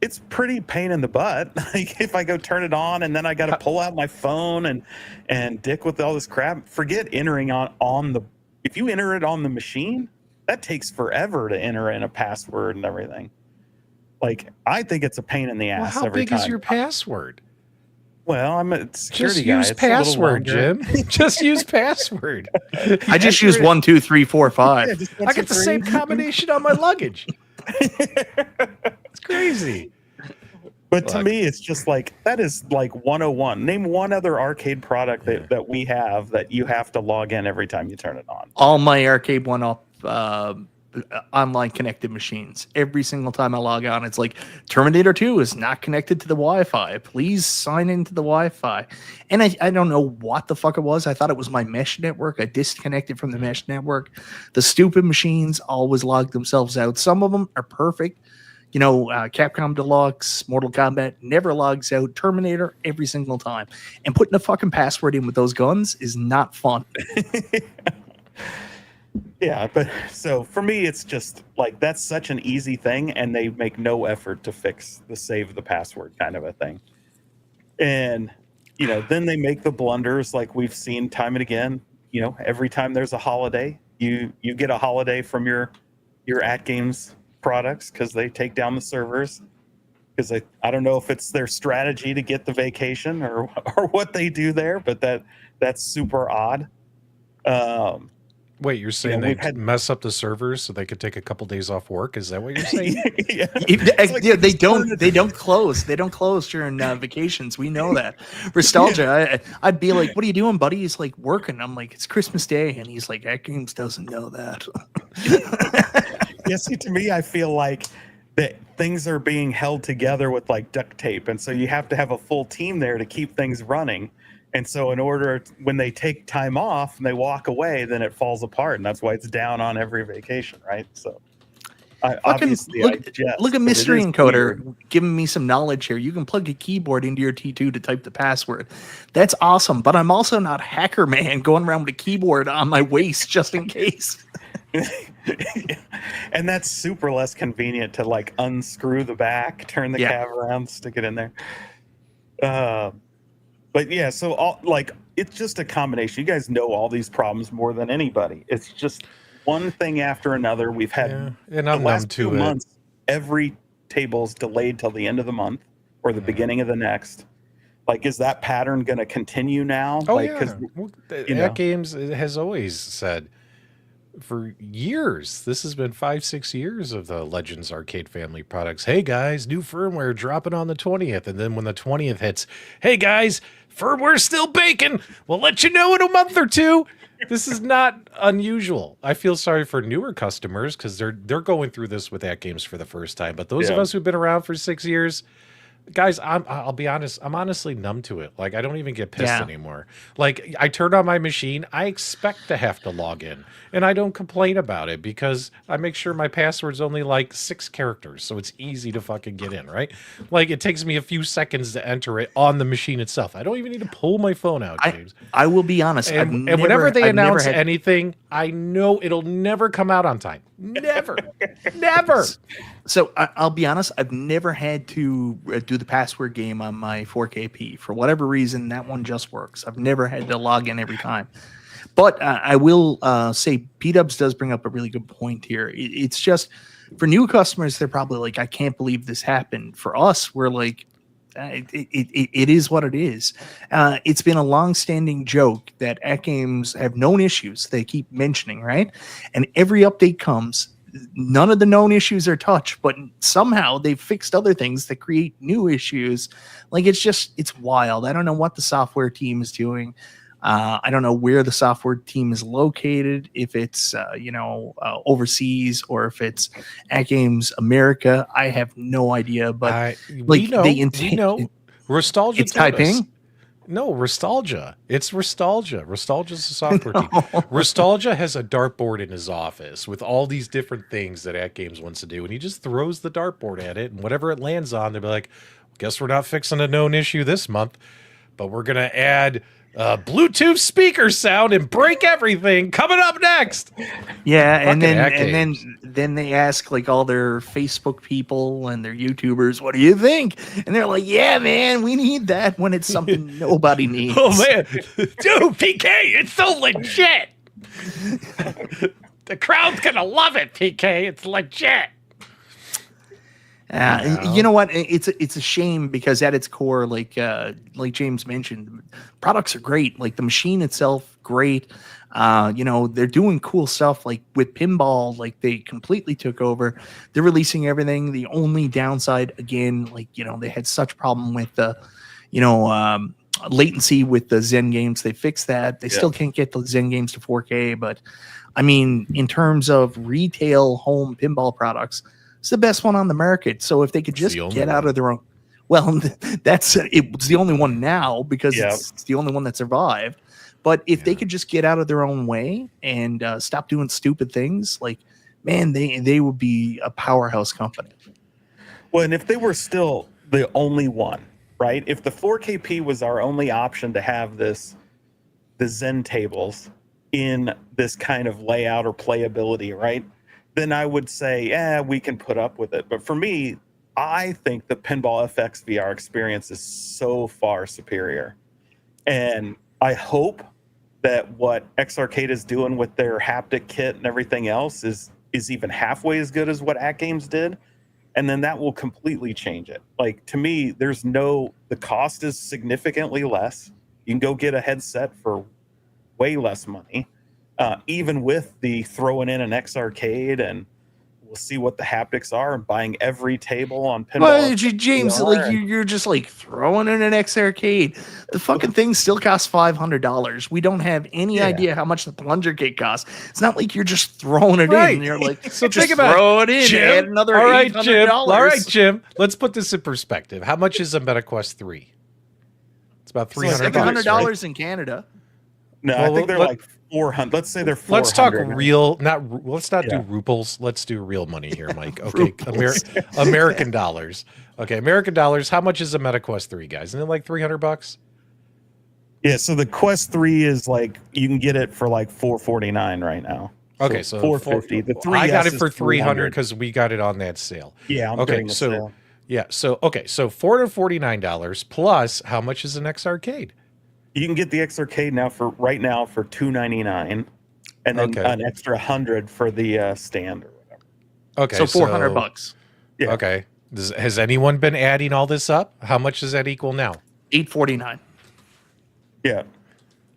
Speaker 5: It's pretty pain in the butt. Like, if I go turn it on and then I got to pull out my phone and dick with all this crap. Forget entering on the. If you enter it on the machine, that takes forever to enter in a password and everything. Like, I think it's a pain in the ass.
Speaker 7: How big is your password?
Speaker 5: Well, I'm a security guy.
Speaker 7: Just use password, Jim. Just use password.
Speaker 6: I just use 1, 2, 3, 4, 5.
Speaker 5: Yeah,
Speaker 7: I got the same combination on my luggage. It's crazy.
Speaker 5: But to me, it's just like, that is like 101. Name one other arcade product that we have that you have to log in every time you turn it on.
Speaker 6: All my Arcade 1-Up online connected machines. Every single time I log on, it's like Terminator 2 is not connected to the Wi-Fi. Please sign into the Wi-Fi. And I don't know what the fuck it was. I thought it was my mesh network. I disconnected from the mesh network. The stupid machines always log themselves out. Some of them are perfect. Capcom Deluxe, Mortal Kombat never logs out. Terminator every single time. And putting a fucking password in with those guns is not fun.
Speaker 5: Yeah, but so for me, it's just like that's such an easy thing, and they make no effort to fix the save the password kind of a thing. And then they make the blunders like we've seen time and again. Every time there's a holiday, you get a holiday from your AtGames products because they take down the servers. Because I don't know if it's their strategy to get the vacation or what they do there, but that's super odd.
Speaker 7: Wait, you're saying they mess up the servers so they could take a couple days off work? Is that what you're saying?
Speaker 6: They don't close. They don't close during vacations. We know that. Nostalgia. I'd be like, "What are you doing, buddy?" He's like, "Working." I'm like, "It's Christmas Day," and he's like, "AtGames doesn't know that."
Speaker 5: See, to me, I feel like that things are being held together with like duct tape, and so you have to have a full team there to keep things running. And so when they take time off and they walk away, then it falls apart. And that's why it's down on every vacation, right? So
Speaker 6: look at Mystery Encoder giving me some knowledge here. You can plug a keyboard into your T2 to type the password. That's awesome. But I'm also not Hacker Man going around with a keyboard on my waist just in case.
Speaker 5: And that's super less convenient to like unscrew the back, turn the cab around, stick it in there. But yeah, so it's just a combination. You guys know all these problems more than anybody. It's just one thing after another. We've had
Speaker 7: and I'm
Speaker 5: the last 2 months, every table's delayed till the end of the month or the beginning of the next. Like, is that pattern going to continue now?
Speaker 7: Oh, AtGames has always said for years, this has been 5-6 years of the Legends Arcade family products. Hey guys, new firmware dropping on the 20th. And then when the 20th hits, hey guys, firmware's still baking. We'll let you know in a month or two. This is not unusual. I feel sorry for newer customers because they're going through this with AtGames for the first time. But those of us who've been around for 6 years, guys, I'll be honest, I'm honestly numb to it. Like, I don't even get pissed anymore. Like, I turn on my machine, I expect to have to log in, and I don't complain about it because I make sure my password's only like 6 characters, so it's easy to fucking get in, right? Like, it takes me a few seconds to enter it on the machine itself. I don't even need to pull my phone out, James.
Speaker 6: I will be honest.
Speaker 7: And whenever they announce anything, I know it'll never come out on time. Never. Never.
Speaker 6: So I'll be honest, I've never had to do the password game on my 4KP. For whatever reason, that one just works. I've never had to log in every time. But I will say P-Dubs does bring up a really good point here. It's just, for new customers, they're probably like, I can't believe this happened. For us, we're like, it is what it is. It's been a long-standing joke that AtGames have known issues they keep mentioning, right? And every update comes, none of the known issues are touched, but somehow they've fixed other things that create new issues. Like, it's wild. I don't know what the software team is doing. I don't know where the software team is located, if it's overseas or if it's AtGames America. I have no idea, but
Speaker 7: we know. Nostalgia.
Speaker 6: It's typing.
Speaker 7: No, Nostalgia. It's Nostalgia. Nostalgia's a software team. Nostalgia has a dartboard in his office with all these different things that AtGames wants to do, and he just throws the dartboard at it, and whatever it lands on, they'll be like, guess we're not fixing a known issue this month, but we're going to add Bluetooth speaker sound and break everything coming up next.
Speaker 6: Yeah, and then they ask like all their Facebook people and their YouTubers, what do you think? And they're like, yeah, man, we need that when it's something nobody needs.
Speaker 7: Oh man, dude, PK, it's so legit. The crowd's gonna love it, PK. It's legit.
Speaker 6: You know what? It's a shame because at its core, like James mentioned, products are great. Like the machine itself, great. They're doing cool stuff. Like with pinball, like they completely took over. They're releasing everything. The only downside, again, they had such problem with the, latency with the Zen games. They fixed that. They still can't get the Zen games to 4K. But I mean, in terms of retail home pinball products, it's the best one on the market. So if they could just get out of their own, well, it's the only one now because it's the only one that survived. But if they could just get out of their own way and stop doing stupid things, like, man, they would be a powerhouse company.
Speaker 5: Well, and if they were still the only one, right? If the 4KP was our only option to have the Zen tables in this kind of layout or playability, right? Then I would say, yeah, we can put up with it. But for me, I think the Pinball FX VR experience is so far superior. And I hope that what X Arcade is doing with their haptic kit and everything else is even halfway as good as what AtGames did. And then that will completely change it. Like, to me, the cost is significantly less. You can go get a headset for way less money, even with the throwing in an X Arcade, and we'll see what the haptics are, and buying every table on Pinball.
Speaker 6: Well, James, like you're just like throwing in an X Arcade. The fucking thing still costs $500. We don't have any idea how much the plunger kit costs. It's not like you're just throwing it in and you're like,
Speaker 7: so
Speaker 6: just
Speaker 7: think about
Speaker 6: throw it in,
Speaker 7: Jim,
Speaker 6: add another
Speaker 7: all right,
Speaker 6: $800.
Speaker 7: Jim. All right, Jim. Let's put this in perspective. How much is a MetaQuest 3? It's about $300.
Speaker 6: $700
Speaker 7: right?
Speaker 6: in Canada.
Speaker 5: No, I think they're like 400. Let's say they're 400.
Speaker 7: Let's talk real, let's not do ruples. Let's do real money here, Mike. Okay, American dollars. Okay, American dollars. How much is a MetaQuest 3, guys? Isn't it like $300?
Speaker 5: Yeah, so the Quest 3 is like, you can get it for like $449 right now.
Speaker 7: Okay, so
Speaker 5: $450. The 3S
Speaker 7: I got it
Speaker 5: is
Speaker 7: for $300
Speaker 5: $300
Speaker 7: because we got it on that sale.
Speaker 5: Yeah, I'm
Speaker 7: okay,
Speaker 5: getting the
Speaker 7: so
Speaker 5: sale.
Speaker 7: yeah, so $449 plus how much is an X Arcade?
Speaker 5: You can get the X Arcade now for $299, and then an extra $100 for the stand or whatever.
Speaker 7: Okay,
Speaker 6: so $400.
Speaker 5: Yeah.
Speaker 7: Okay, has anyone been adding all this up? How much does that equal now?
Speaker 6: $849.
Speaker 5: Yeah,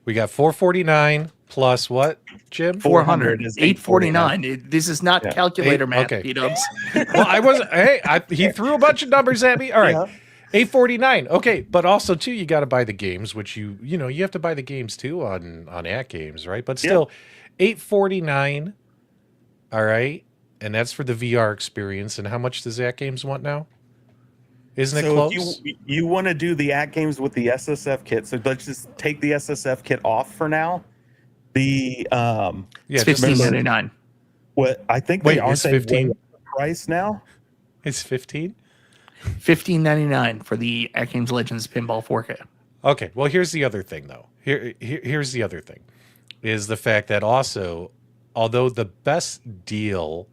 Speaker 7: we got $449 plus what, Jim?
Speaker 6: 400 is $849. This is not calculator math, P-dubs.
Speaker 7: Well, I wasn't. Hey, he threw a bunch of numbers at me. All right. $849. Okay, but also too, you got to buy the games, which you have to buy the games too on AtGames, right? But still, $849. All right, and that's for the VR experience. And how much does AtGames want now? Isn't it close?
Speaker 5: If you want to do the AtGames with the SSF kit, so let's just take the SSF kit off for now. The
Speaker 6: it's $15.99.
Speaker 5: What I think they are
Speaker 7: 15
Speaker 5: price now.
Speaker 7: It's 15.
Speaker 6: $15.99 for the AtGames Legends Pinball 4K.
Speaker 7: Okay, well, here's the other thing, though. Here's the other thing, is the fact that also, although the best deal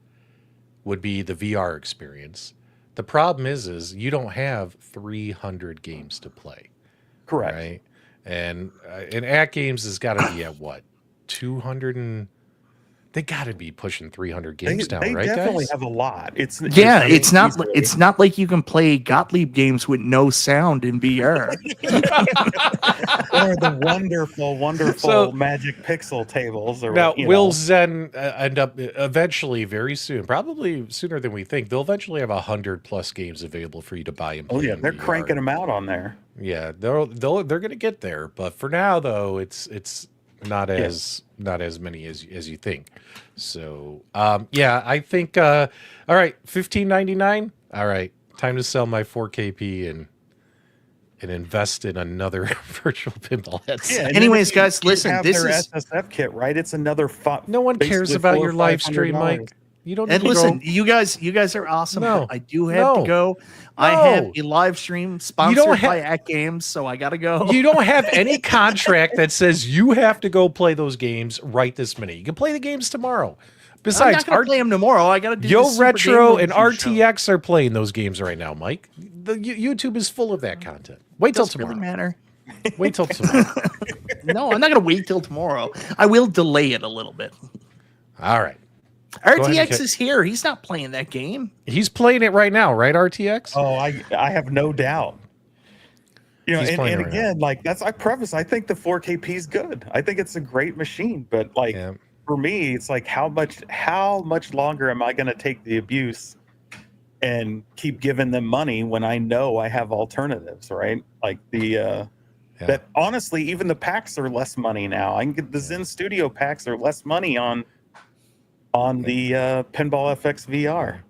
Speaker 7: would be the VR experience, the problem is you don't have 300 games to play.
Speaker 5: Correct.
Speaker 7: Right? And AtGames has got to be at what, 200 and... They got to be pushing 300 games now, right, guys?
Speaker 5: They definitely have a lot. It's
Speaker 6: not like you can play Gottlieb games with no sound in VR.
Speaker 5: Or the wonderful Magic Pixel tables. Or
Speaker 7: now, will Zen end up eventually, very soon, probably sooner than we think? They'll eventually have 100+ games available for you to buy and play.
Speaker 5: Oh yeah, they're
Speaker 7: VR.
Speaker 5: cranking them out on there.
Speaker 7: Yeah, they're going to get there, but for now, though, it's not as many as you think. So I think all right, $15.99. All right, time to sell my 4KP and invest in another virtual pinball headset.
Speaker 5: Yeah,
Speaker 6: anyways, guys, listen, this is
Speaker 5: SSF kit, right? It's another
Speaker 7: no one cares about your live stream, Mike. You don't.
Speaker 6: And listen, you guys are awesome.
Speaker 7: No,
Speaker 6: I do have to go. I have a live stream sponsored by AtGames, so I gotta go.
Speaker 7: You don't have any contract that says you have to go play those games right this minute. You can play the games tomorrow. Besides,
Speaker 6: I'm not gonna play them tomorrow. I gotta do.
Speaker 7: Yo Retro and RTX are playing those games right now, Mike. The YouTube is full of that content. Wait till tomorrow.
Speaker 6: Really matter.
Speaker 7: Wait till tomorrow.
Speaker 6: No, I'm not gonna wait till tomorrow. I will delay it a little bit.
Speaker 7: All right.
Speaker 6: RTX is here. He's not playing that game.
Speaker 7: He's playing it right now, right, RTX?
Speaker 5: Oh, I have no doubt. You know, and
Speaker 7: right
Speaker 5: again,
Speaker 7: now.
Speaker 5: like I think the 4KP is good. I think it's a great machine, but like for me, it's like how much longer am I going to take the abuse and keep giving them money when I know I have alternatives, right? Like that honestly, even the packs are less money now. I can get the Zen Studio packs are less money on the Pinball FX VR.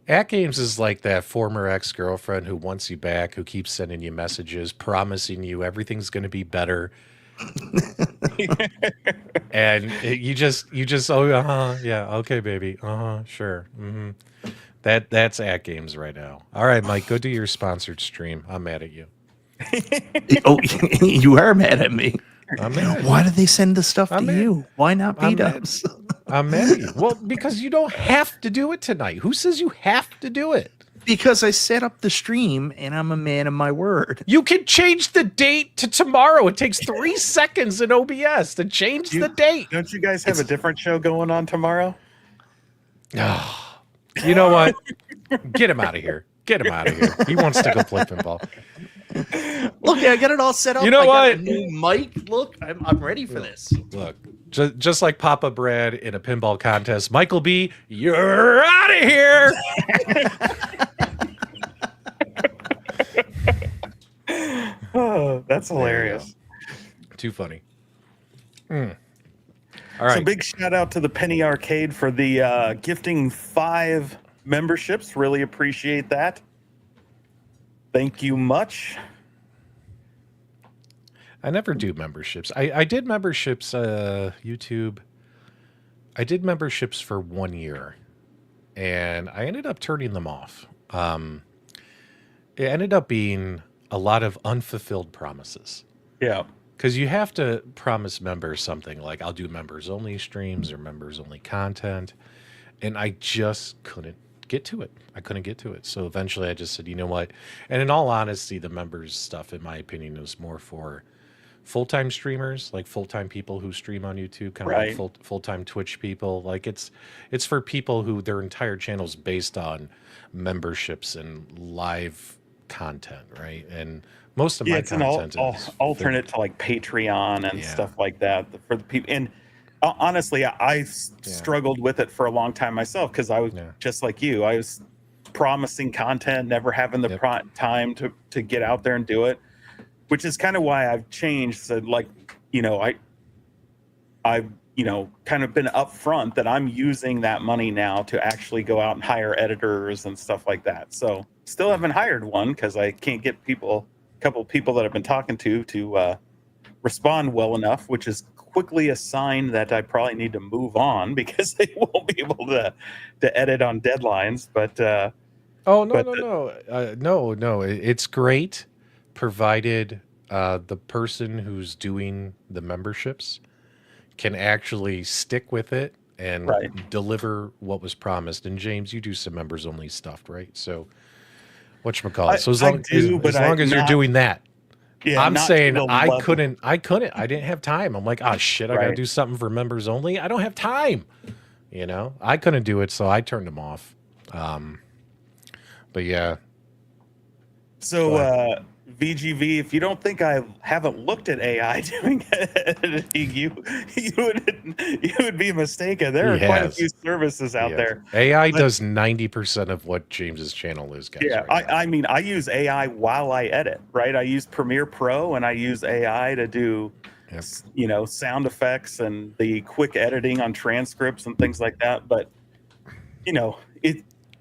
Speaker 7: AtGames is like that former ex-girlfriend who wants you back, who keeps sending you messages, promising you everything's going to be better. And you just yeah, okay, baby, sure. That's AtGames right now. All right, Mike, go do your sponsored stream. I'm mad at you.
Speaker 6: Oh, you are mad at me.
Speaker 7: I'm mad at
Speaker 6: Why
Speaker 7: you.
Speaker 6: did they send the stuff
Speaker 7: I'm
Speaker 6: to
Speaker 7: mad.
Speaker 6: you? Why not
Speaker 7: I'm mad.
Speaker 6: B-dubs?
Speaker 7: I'm mad at you. Well, because you don't have to do it tonight. Who says you have to do it?
Speaker 6: Because I set up the stream and I'm a man of my word.
Speaker 7: You can change the date to tomorrow. It takes 3 seconds in OBS to change the date.
Speaker 5: Don't you guys have a different show going on tomorrow?
Speaker 7: You know what? Get him out of here. Get him out of here. He wants to go play pinball.
Speaker 6: Look, I got it all set up.
Speaker 7: You know
Speaker 6: I
Speaker 7: what?
Speaker 6: got a new mic. Look, I'm ready for this.
Speaker 7: Look, just like Papa Brad in a pinball contest, Michael B., you're out of here.
Speaker 5: Oh, that's hilarious.
Speaker 7: Too funny. All right.
Speaker 5: So big shout out to the Penny Arcade for the gifting 5 memberships. Really appreciate that. Thank you much.
Speaker 7: I never do memberships. I did memberships, YouTube. I did memberships for 1 year, and I ended up turning them off. It ended up being a lot of unfulfilled promises.
Speaker 5: Yeah.
Speaker 7: Because you have to promise members something like, I'll do members only streams or members only content. And I just couldn't get to it. I couldn't get to it. So eventually I just said, you know what? And in all honesty, the members stuff, in my opinion, is more for full-time streamers, like full-time people who stream on YouTube, kind of
Speaker 5: Right.
Speaker 7: like full-time Twitch people. Like it's for people who their entire channel is based on memberships and live content, right? And most of my
Speaker 5: It's an
Speaker 7: content is
Speaker 5: alternate to like Patreon and stuff like that for the people. And honestly, I struggled with it for a long time myself because I was just like you. I was promising content, never having the time to get out there and do it, which is kind of why I've changed. So like, I've kind of been upfront that I'm using that money now to actually go out and hire editors and stuff like that. So still haven't hired one because I can't get a couple of people that I've been talking to respond well enough, which is quickly a sign that I probably need to move on because they won't be able to edit on deadlines. But
Speaker 7: no. It's great, provided the person who's doing the memberships can actually stick with it and deliver what was promised. And James, you do some members only stuff, right? So whatchamacallit. So as long as you're doing that. Yeah, I'm saying I couldn't. I didn't have time. I'm like, oh shit, I gotta do something for members only. I don't have time. I couldn't do it, so I turned them off. But yeah.
Speaker 5: So VGV, if you don't think I haven't looked at AI doing editing, you would be mistaken. There are quite a few services out there.
Speaker 7: AI does 90% of what James's channel is, guys.
Speaker 5: Yeah, I mean, I use AI while I edit, right? I use Premiere Pro and I use AI to do, sound effects and the quick editing on transcripts and things like that. But,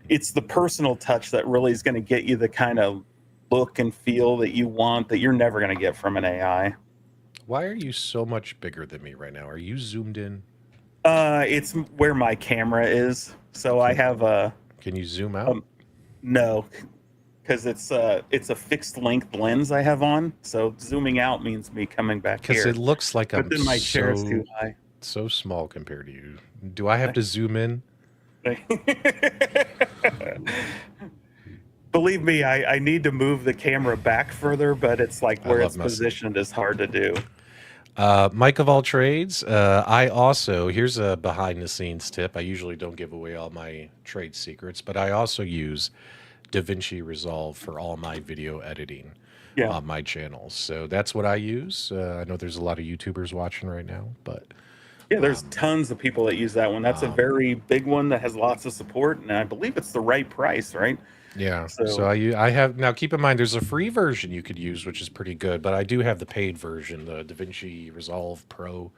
Speaker 5: it's the personal touch that really is going to get you the kind of look and feel that you want that you're never going to get from an AI.
Speaker 7: Why are you so much bigger than me right now? Are you zoomed in?
Speaker 5: It's where my camera is. So I have a.
Speaker 7: Can you zoom out?
Speaker 5: No, because it's a fixed length lens I have on. So zooming out means me coming back here.
Speaker 7: Because it looks like
Speaker 5: but then my chair is too high.
Speaker 7: So small compared to you. Do I have to zoom in?
Speaker 5: Believe me, I need to move the camera back further, but it's like where it's positioned is hard to do.
Speaker 7: Mike of all trades, I also, here's a behind the scenes tip. I usually don't give away all my trade secrets, but I also use DaVinci Resolve for all my video editing on my channels. So that's what I use. I know there's a lot of YouTubers watching right now, but
Speaker 5: yeah, there's tons of people that use that one. That's a very big one that has lots of support, and I believe it's the right price, right?
Speaker 7: Yeah. So I have, now keep in mind there's a free version you could use, which is pretty good, but I do have the paid version, the DaVinci Resolve Pro.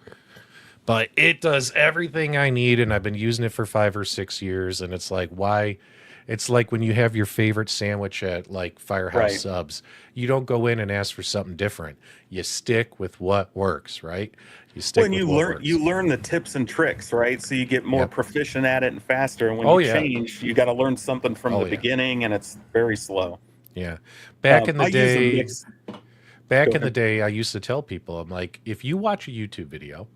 Speaker 7: But it does everything I need, and I've been using it for 5 or 6 years, and it's like, why It's like when you have your favorite sandwich at like Firehouse
Speaker 5: Right.
Speaker 7: Subs, you don't go in and ask for something different. You stick with what works, right? You stick
Speaker 5: When
Speaker 7: with
Speaker 5: you
Speaker 7: what
Speaker 5: learn,
Speaker 7: works.
Speaker 5: you learn the tips and tricks, right? So you get more
Speaker 7: Yep.
Speaker 5: proficient at it and faster. And when
Speaker 7: Oh
Speaker 5: you
Speaker 7: yeah.
Speaker 5: change, you got to learn something from
Speaker 7: Oh
Speaker 5: the
Speaker 7: yeah.
Speaker 5: beginning, and it's very slow.
Speaker 7: Yeah. Back in the
Speaker 5: I use a
Speaker 7: day,
Speaker 5: mix.
Speaker 7: back
Speaker 5: Go
Speaker 7: in the
Speaker 5: ahead.
Speaker 7: day, I used to tell people, I'm like, if you watch a YouTube video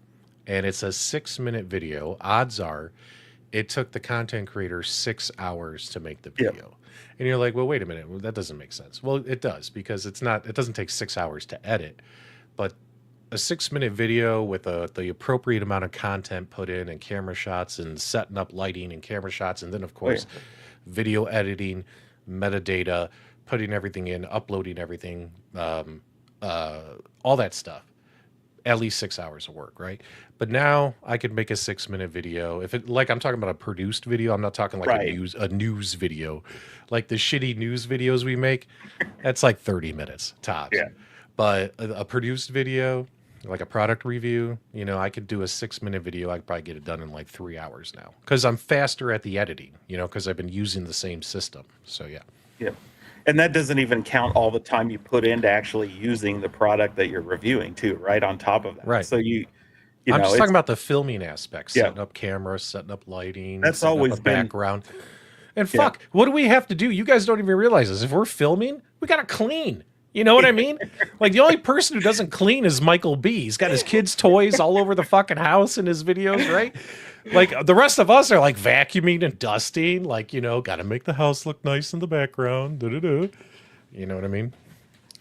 Speaker 7: and it's a 6-minute video, odds are it took the content creator 6 hours to make the
Speaker 5: Yeah.
Speaker 7: video. And you're like, well, wait a minute, well, that doesn't make sense. Well, it does, because it doesn't take 6 hours to edit, but a 6-minute video with the appropriate amount of content put in and camera shots and setting up lighting and camera shots, and then of course video editing, metadata, putting everything in, uploading everything, all that stuff. At least 6 hours of work, right? But now I could make a 6-minute video. If it, like, I'm talking about a produced video, I'm not talking like
Speaker 5: Right.
Speaker 7: a news video, like the shitty news videos we make. That's like 30 minutes tops.
Speaker 5: Yeah.
Speaker 7: But a produced video, like a product review, you know, I could do a 6-minute video. I could probably get it done in like 3 hours now, because I'm faster at the editing, you know, because I've been using the same system. So yeah.
Speaker 5: Yeah. And that doesn't even count all the time you put into actually using the product that you're reviewing too, right? On top of that.
Speaker 7: Right.
Speaker 5: So you
Speaker 7: I'm
Speaker 5: know,
Speaker 7: just
Speaker 5: it's,
Speaker 7: talking about the filming aspects,
Speaker 5: Yeah.
Speaker 7: setting up cameras, setting up lighting,
Speaker 5: That's
Speaker 7: setting
Speaker 5: always
Speaker 7: up a
Speaker 5: been-
Speaker 7: background. And
Speaker 5: Yeah.
Speaker 7: fuck, what do we have to do? You guys don't even realize this. If we're filming, we gotta clean. You know what I mean? Like, the only person who doesn't clean is Michael B. He's got his kids' toys all over the fucking house in his videos, right? Like, the rest of us are like vacuuming and dusting, like, you know, gotta make the house look nice in the background. Da-da-da. You know what I mean?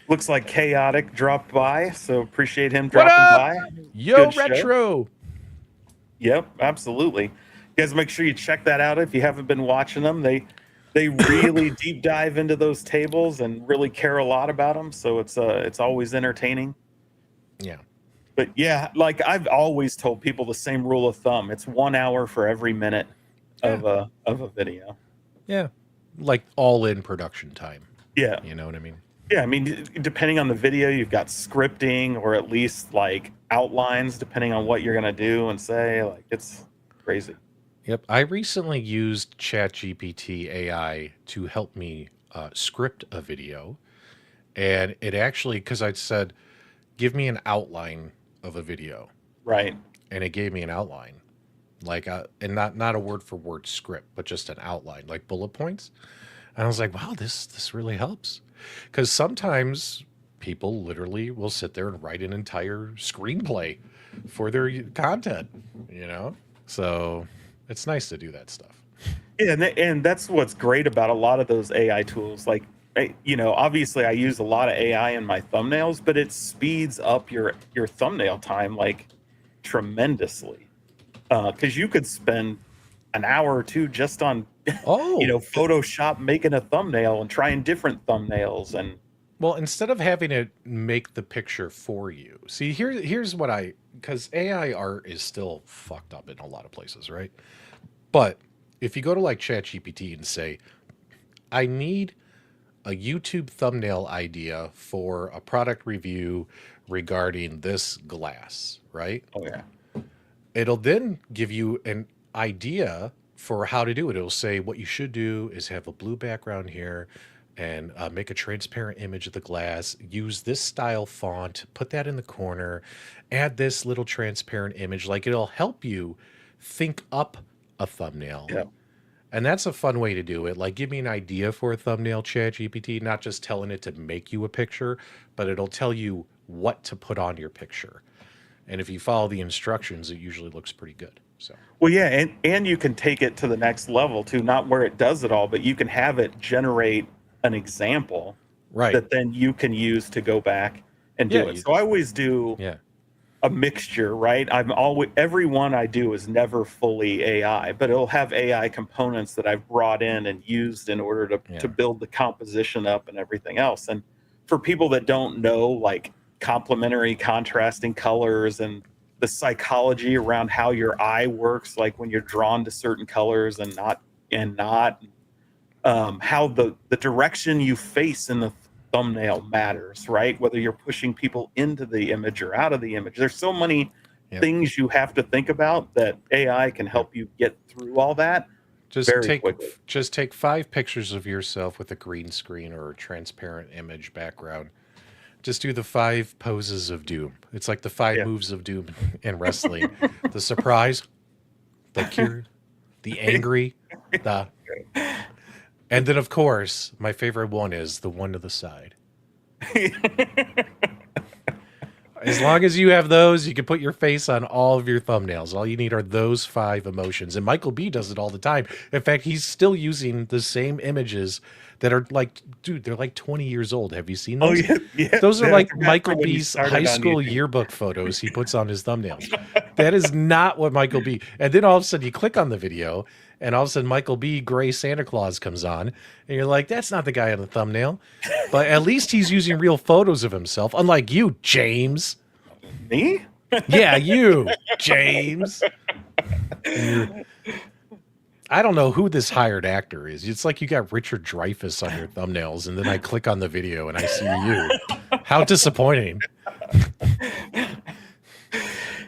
Speaker 5: looks like Chaotic dropped by, so appreciate him
Speaker 7: What
Speaker 5: dropping
Speaker 7: up?
Speaker 5: by.
Speaker 7: Yo,
Speaker 5: Good show.
Speaker 7: Retro.
Speaker 5: Yep, absolutely. You guys make sure you check that out if you haven't been watching them. They really deep dive into those tables and really care a lot about them, so it's always entertaining.
Speaker 7: Yeah.
Speaker 5: But yeah, like I've always told people the same rule of thumb. It's 1 hour for every minute of a video.
Speaker 7: Yeah. Like all in production time.
Speaker 5: Yeah.
Speaker 7: You know what I mean?
Speaker 5: Yeah, I mean, depending on the video, you've got scripting or at least like outlines, depending on what you're gonna do and say. Like, it's crazy.
Speaker 7: Yep. I recently used ChatGPT AI to help me script a video. And it actually, because I said, give me an outline of a video.
Speaker 5: Right.
Speaker 7: And it gave me an outline. Like, and not a word for word script, but just an outline, like bullet points. And I was like, wow, this really helps. Because sometimes people literally will sit there and write an entire screenplay for their content, you know? So it's nice to do that stuff.
Speaker 5: Yeah, and that's what's great about a lot of those AI tools. Like, you know, obviously I use a lot of AI in my thumbnails, but it speeds up your thumbnail time like tremendously. Because you could spend an hour or two just on you know, Photoshop making a thumbnail and trying different thumbnails. And
Speaker 7: well, instead of having it make the picture for you, see, here's what because AI art is still fucked up in a lot of places, right? But if you go to like ChatGPT and say, I need a YouTube thumbnail idea for a product review regarding this glass, right?
Speaker 5: oh yeah,
Speaker 7: It'll then give you an idea for how to do it. It'll say what you should do is have a blue background here and make a transparent image of the glass, use this style font, put that in the corner, add this little transparent image. Like, it'll help you think up a thumbnail.
Speaker 5: Yeah.
Speaker 7: And that's a fun way to do it. Like, give me an idea for a thumbnail, ChatGPT, not just telling it to make you a picture, but it'll tell you what to put on your picture. And if you follow the instructions, it usually looks pretty good. So,
Speaker 5: well, yeah, and you can take it to the next level too. Not where it does it all, but you can have it generate an example
Speaker 7: right.
Speaker 5: that then you can use to go back and do it. So I always do a mixture, right? Every one I do is never fully AI, but it'll have AI components that I've brought in and used in order to build the composition up and everything else. And for people that don't know, like complementary contrasting colors and the psychology around how your eye works, like when you're drawn to certain colors and not, how the direction you face in the thumbnail matters, right? Whether you're pushing people into the image or out of the image. There's so many things you have to think about that AI can help you get through all that.
Speaker 7: Just take 5 pictures of yourself with a green screen or a transparent image background. Just do the 5 poses of doom. It's like the 5 moves of doom in wrestling. The surprise, the cure, the angry, and then of course, my favorite one is the one to the side. As long as you have those, you can put your face on all of your thumbnails. All you need are those 5 emotions. And Michael B does it all the time. In fact, he's still using the same images that are like, dude, they're like 20 years old. Have you seen those?
Speaker 5: Oh, yeah.
Speaker 7: Those are like Michael B's high school yearbook photos he puts on his thumbnails. That is not what Michael B. And then all of a sudden you click on the video and all of a sudden Michael B. Gray Santa Claus comes on and you're like, that's not the guy on the thumbnail. But at least he's using real photos of himself, unlike you, James.
Speaker 5: Me?
Speaker 7: Yeah, you, James. I don't know who this hired actor is. It's like you got Richard Dreyfuss on your thumbnails, and then I click on the video and I see you. How disappointing.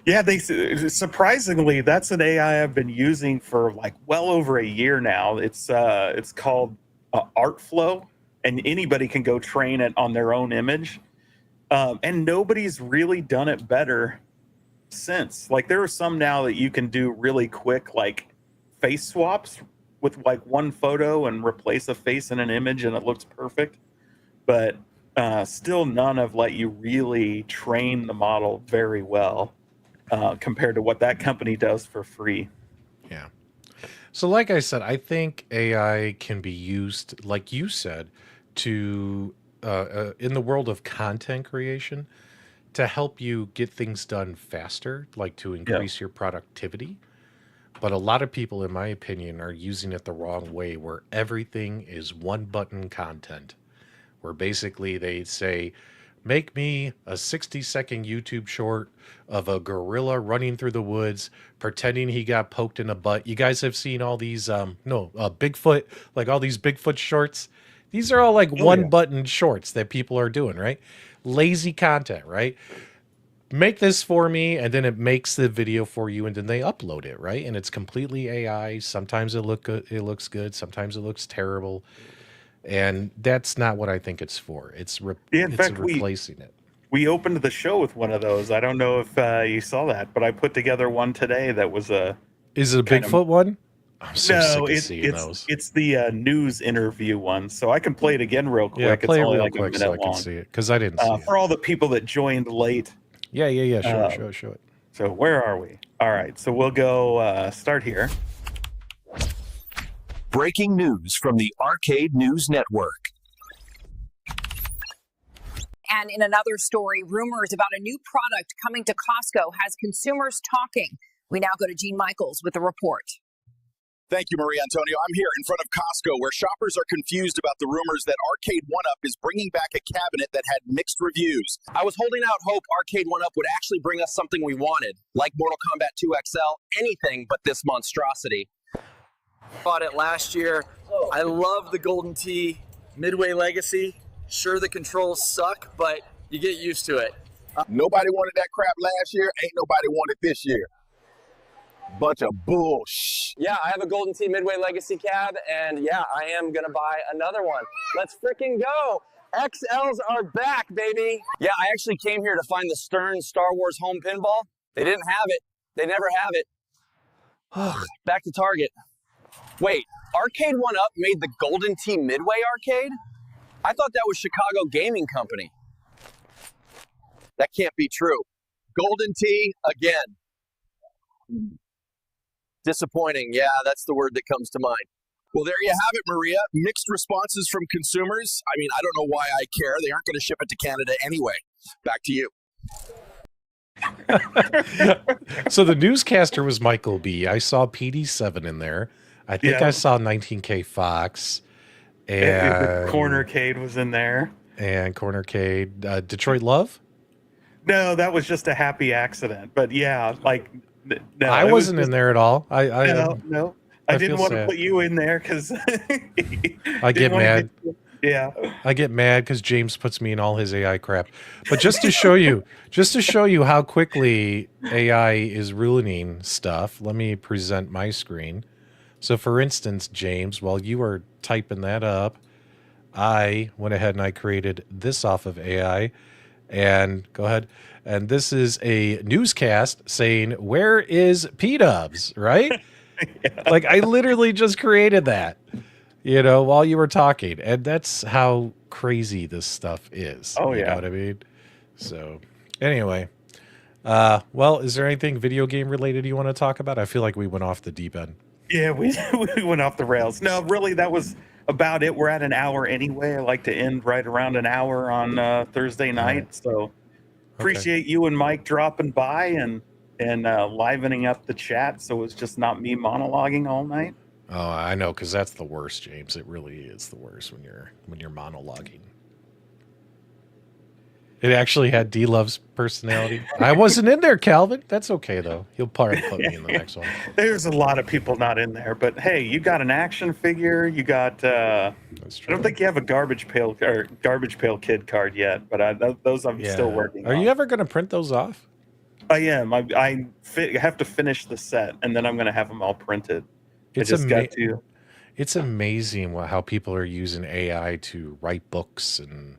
Speaker 5: Yeah, surprisingly, that's an AI I've been using for like well over a year now. It's called ArtFlow, and anybody can go train it on their own image. And nobody's really done it better since. Like there are some now that you can do really quick, like face swaps with like one photo and replace a face in an image and it looks perfect. But still none have let you really train the model very well compared to what that company does for free.
Speaker 7: Yeah. So like I said, I think AI can be used, like you said, to in the world of content creation to help you get things done faster, like to increase your productivity. But a lot of people, in my opinion, are using it the wrong way, where everything is one button content, where basically they say, make me a 60-second YouTube short of a gorilla running through the woods, pretending he got poked in the butt. You guys have seen all these, Bigfoot, like all these Bigfoot shorts. These are all like one button shorts that people are doing, right? Lazy content, right? Make this for me, and then it makes the video for you, and then they upload it, right? And it's completely AI. Sometimes it looks good. Sometimes it looks terrible. And that's not what I think it's for. It's replacing it.
Speaker 5: We opened the show with one of those. I don't know if you saw that, but I put together one today that was a...
Speaker 7: Is it a Bigfoot one? I'm so sick of seeing those.
Speaker 5: It's the news interview one, so I can play it again real quick.
Speaker 7: Yeah, play
Speaker 5: it's
Speaker 7: it
Speaker 5: only
Speaker 7: real
Speaker 5: like
Speaker 7: quick
Speaker 5: a minute
Speaker 7: so I
Speaker 5: long.
Speaker 7: can see it, because I didn't see it.
Speaker 5: For all the people that joined late.
Speaker 7: Yeah. Show it.
Speaker 5: So where are we? All right, so we'll go start here.
Speaker 8: Breaking news from the Arcade News Network.
Speaker 1: And in another story, rumors about a new product coming to Costco has consumers talking. We now go to Gene Michaels with the report.
Speaker 2: Thank you, Maria Antonio. I'm here in front of Costco, where shoppers are confused about the rumors that Arcade 1-Up is bringing back a cabinet that had mixed reviews.
Speaker 3: I was holding out hope Arcade 1-Up would actually bring us something we wanted, like Mortal Kombat 2 XL, anything but this monstrosity.
Speaker 4: Bought it last year. I love the Golden Tee Midway Legacy. Sure, the controls suck, but you get used to it.
Speaker 2: Nobody wanted that crap last year. Ain't nobody want it this year. Bunch of bullshit.
Speaker 3: Yeah, I have a Golden Tee Midway Legacy cab, and yeah, I am gonna buy another one. Let's freaking go! XLs are back, baby! Yeah, I actually came here to find the Stern Star Wars home pinball. They didn't have it. They never have it. Back to Target. Wait, Arcade 1-Up made the Golden Tee Midway arcade? I thought that was Chicago Gaming Company. That can't be true. Golden Tee again. Disappointing. Yeah, that's the word that comes to mind.
Speaker 2: Well, there you have it, Maria. Mixed responses from consumers. I mean, I don't know why I care. They aren't going to ship it to Canada anyway. Back to you.
Speaker 7: So the newscaster was Michael B. I saw PD7 in there. I think I saw 19K Fox. And
Speaker 5: Cornercade was in there.
Speaker 7: And Cornercade. Detroit Love?
Speaker 5: No, that was just a happy accident. But yeah, like... No,
Speaker 7: I wasn't in there at all.
Speaker 5: No. I didn't want to put you in there because
Speaker 7: I get mad.
Speaker 5: Yeah,
Speaker 7: I get mad because James puts me in all his AI crap. But just to show you how quickly AI is ruining stuff, let me present my screen. So, for instance, James, while you were typing that up, I went ahead and I created this off of AI. And go ahead. And this is a newscast saying, "Where is P-Dubs?" Right? Like, I literally just created that, while you were talking. And that's how crazy this stuff is.
Speaker 5: Oh,
Speaker 7: You know
Speaker 5: yeah.
Speaker 7: what I mean? So, anyway. Well, is there anything video game related you want to talk about? I feel like we went off the deep end.
Speaker 5: Yeah, we went off the rails. No, really, that was about it. We're at an hour anyway. I like to end right around an hour on Thursday night.
Speaker 7: right.
Speaker 5: So appreciate you and Mike dropping by and livening up the chat. So it's just not me monologuing all night.
Speaker 7: Oh, I know, because that's the worst, James. It really is the worst when you're monologuing. It actually had D-Love's personality. I wasn't in there, Calvin. That's okay, though. He'll probably put me in the next one.
Speaker 5: There's a lot of people not in there, but hey, you got an action figure. You got.
Speaker 7: That's true.
Speaker 5: I don't think you have a garbage pail kid card yet, but those I'm still working on.
Speaker 7: Are you ever going to print those off?
Speaker 5: I am. I have to finish the set, and then I'm going to have them all printed.
Speaker 7: It's
Speaker 5: It's
Speaker 7: amazing how people are using AI to write books and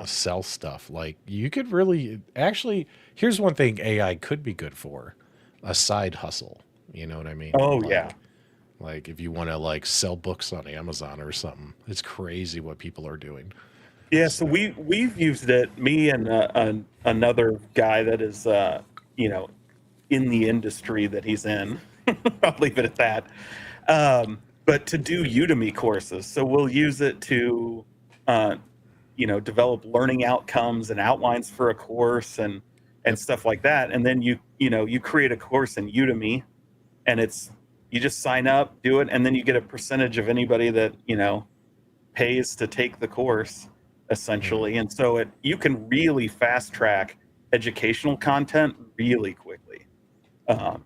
Speaker 7: sell stuff. Like, you could really actually. Here's one thing AI could be good for: a side hustle. You know what I mean?
Speaker 5: Oh,
Speaker 7: like,
Speaker 5: yeah.
Speaker 7: Like, if you want to sell books on Amazon or something, it's crazy what people are doing.
Speaker 5: Yeah, so we've used it. Me and another guy that is in the industry that he's in. I'll leave it at that. But to do Udemy courses, so we'll use it to develop learning outcomes and outlines for a course and stuff like that. And then you create a course in Udemy, and you just sign up, do it, and then you get a percentage of anybody that pays to take the course, essentially. And so you can really fast track educational content really quickly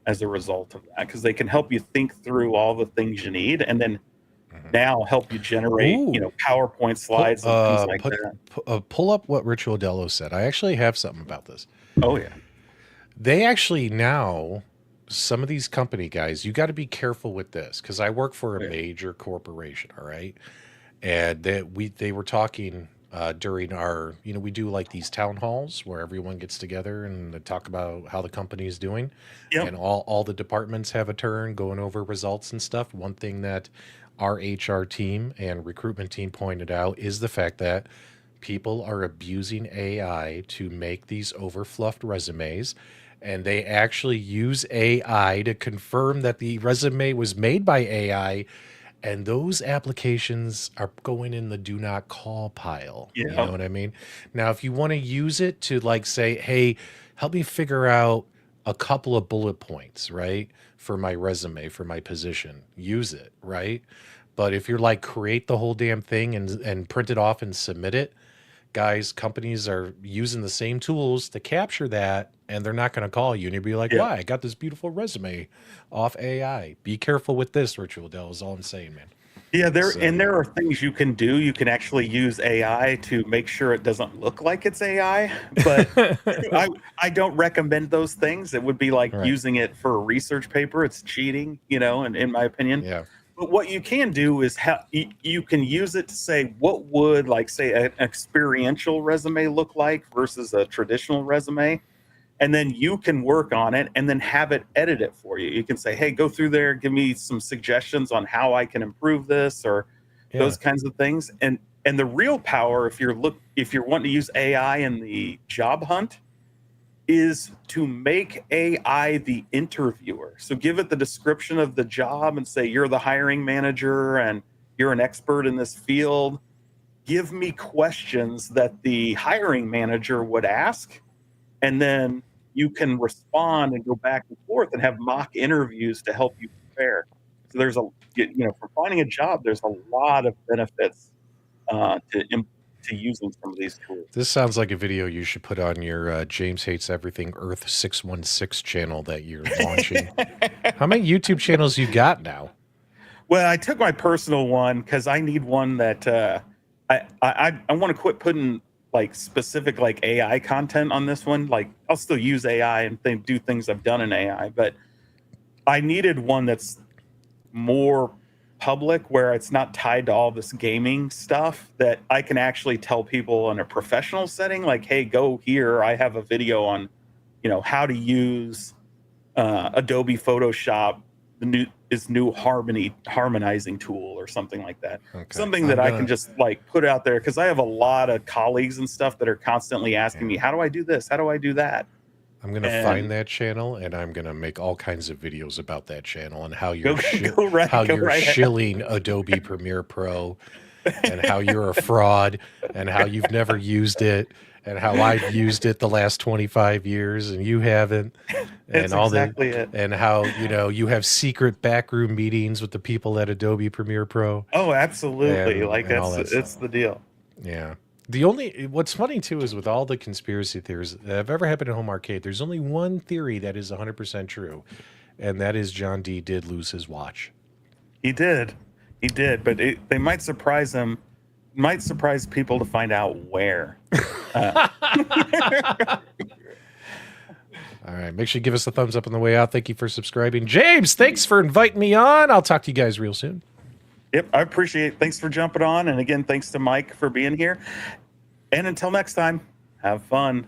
Speaker 5: as a result of that, because they can help you think through all the things you need, and then now help you generate PowerPoint slides and things like that.
Speaker 7: Pull up what Rich Odello said. I actually have something about this.
Speaker 5: Oh yeah,
Speaker 7: they actually now, some of these company guys, you got to be careful with this, because I work for a major corporation, all right? And they were talking during our, we do like these town halls where everyone gets together and they talk about how the company is doing.
Speaker 5: Yep.
Speaker 7: And all the departments have a turn going over results and stuff. One thing that our HR team and recruitment team pointed out is the fact that people are abusing AI to make these overfluffed resumes. And they actually use AI to confirm that the resume was made by AI. And those applications are going in the do not call pile.
Speaker 5: Yeah.
Speaker 7: You know what I mean? Now, if you want to use it to say, hey, help me figure out a couple of bullet points, right? For my resume, for my position, use it, right? But if you're create the whole damn thing and print it off and submit it, guys, companies are using the same tools to capture that, and they're not going to call you. And you'll be like, why? I got this beautiful resume off AI. Be careful with this, Ritual Dell, is all I'm saying, man.
Speaker 5: Yeah, there are things you can do. You can actually use AI to make sure it doesn't look like it's AI, but I don't recommend those things. It would be like using it for a research paper. It's cheating, and in my opinion.
Speaker 7: Yeah.
Speaker 5: But what you can do is you can use it to say what would say an experiential resume look like versus a traditional resume. And then you can work on it and then have it edit it for you. You can say, hey, go through there, give me some suggestions on how I can improve this or those kinds of things. And the real power, if you're wanting to use AI in the job hunt, is to make AI the interviewer. So give it the description of the job and say, you're the hiring manager and you're an expert in this field. Give me questions that the hiring manager would ask. And then you can respond and go back and forth and have mock interviews to help you prepare. So there's for finding a job, there's a lot of benefits to using some of these tools.
Speaker 7: This sounds like a video you should put on your James Hates Everything Earth 616 channel that you're launching. How many YouTube channels you got now?
Speaker 5: Well, I took my personal one because I need one that I want to quit putting specific AI content on this one. I'll still use AI and do things I've done in AI, but I needed one that's more public, where it's not tied to all this gaming stuff, that I can actually tell people in a professional setting, like, hey, go here. I have a video on, how to use Adobe Photoshop, his new harmonizing tool or something like that. Okay. Something that I can just like put out there, because I have a lot of colleagues and stuff that are constantly asking me, how do I do this? How do I do that?
Speaker 7: I'm going to find that channel, and I'm going to make all kinds of videos about that channel and how you're shilling Adobe Premiere Pro, and how you're a fraud, and how you've never used it, and how I've used it the last 25 years and you haven't, and and how you have secret backroom meetings with the people at Adobe Premiere Pro.
Speaker 5: Oh, absolutely! It's the deal.
Speaker 7: Yeah. What's funny too is with all the conspiracy theories that have ever happened in home arcade, there's only one theory that is 100% true, and that is John D. did lose his watch.
Speaker 5: He did, but they might surprise him. Might surprise people to find out where.
Speaker 7: All right, make sure you give us a thumbs up on the way out. Thank you for subscribing. James, thanks for inviting me on. I'll talk to you guys real soon.
Speaker 5: Yep, I appreciate it. Thanks for jumping on. And again, thanks to Mike for being here. And until next time, have fun.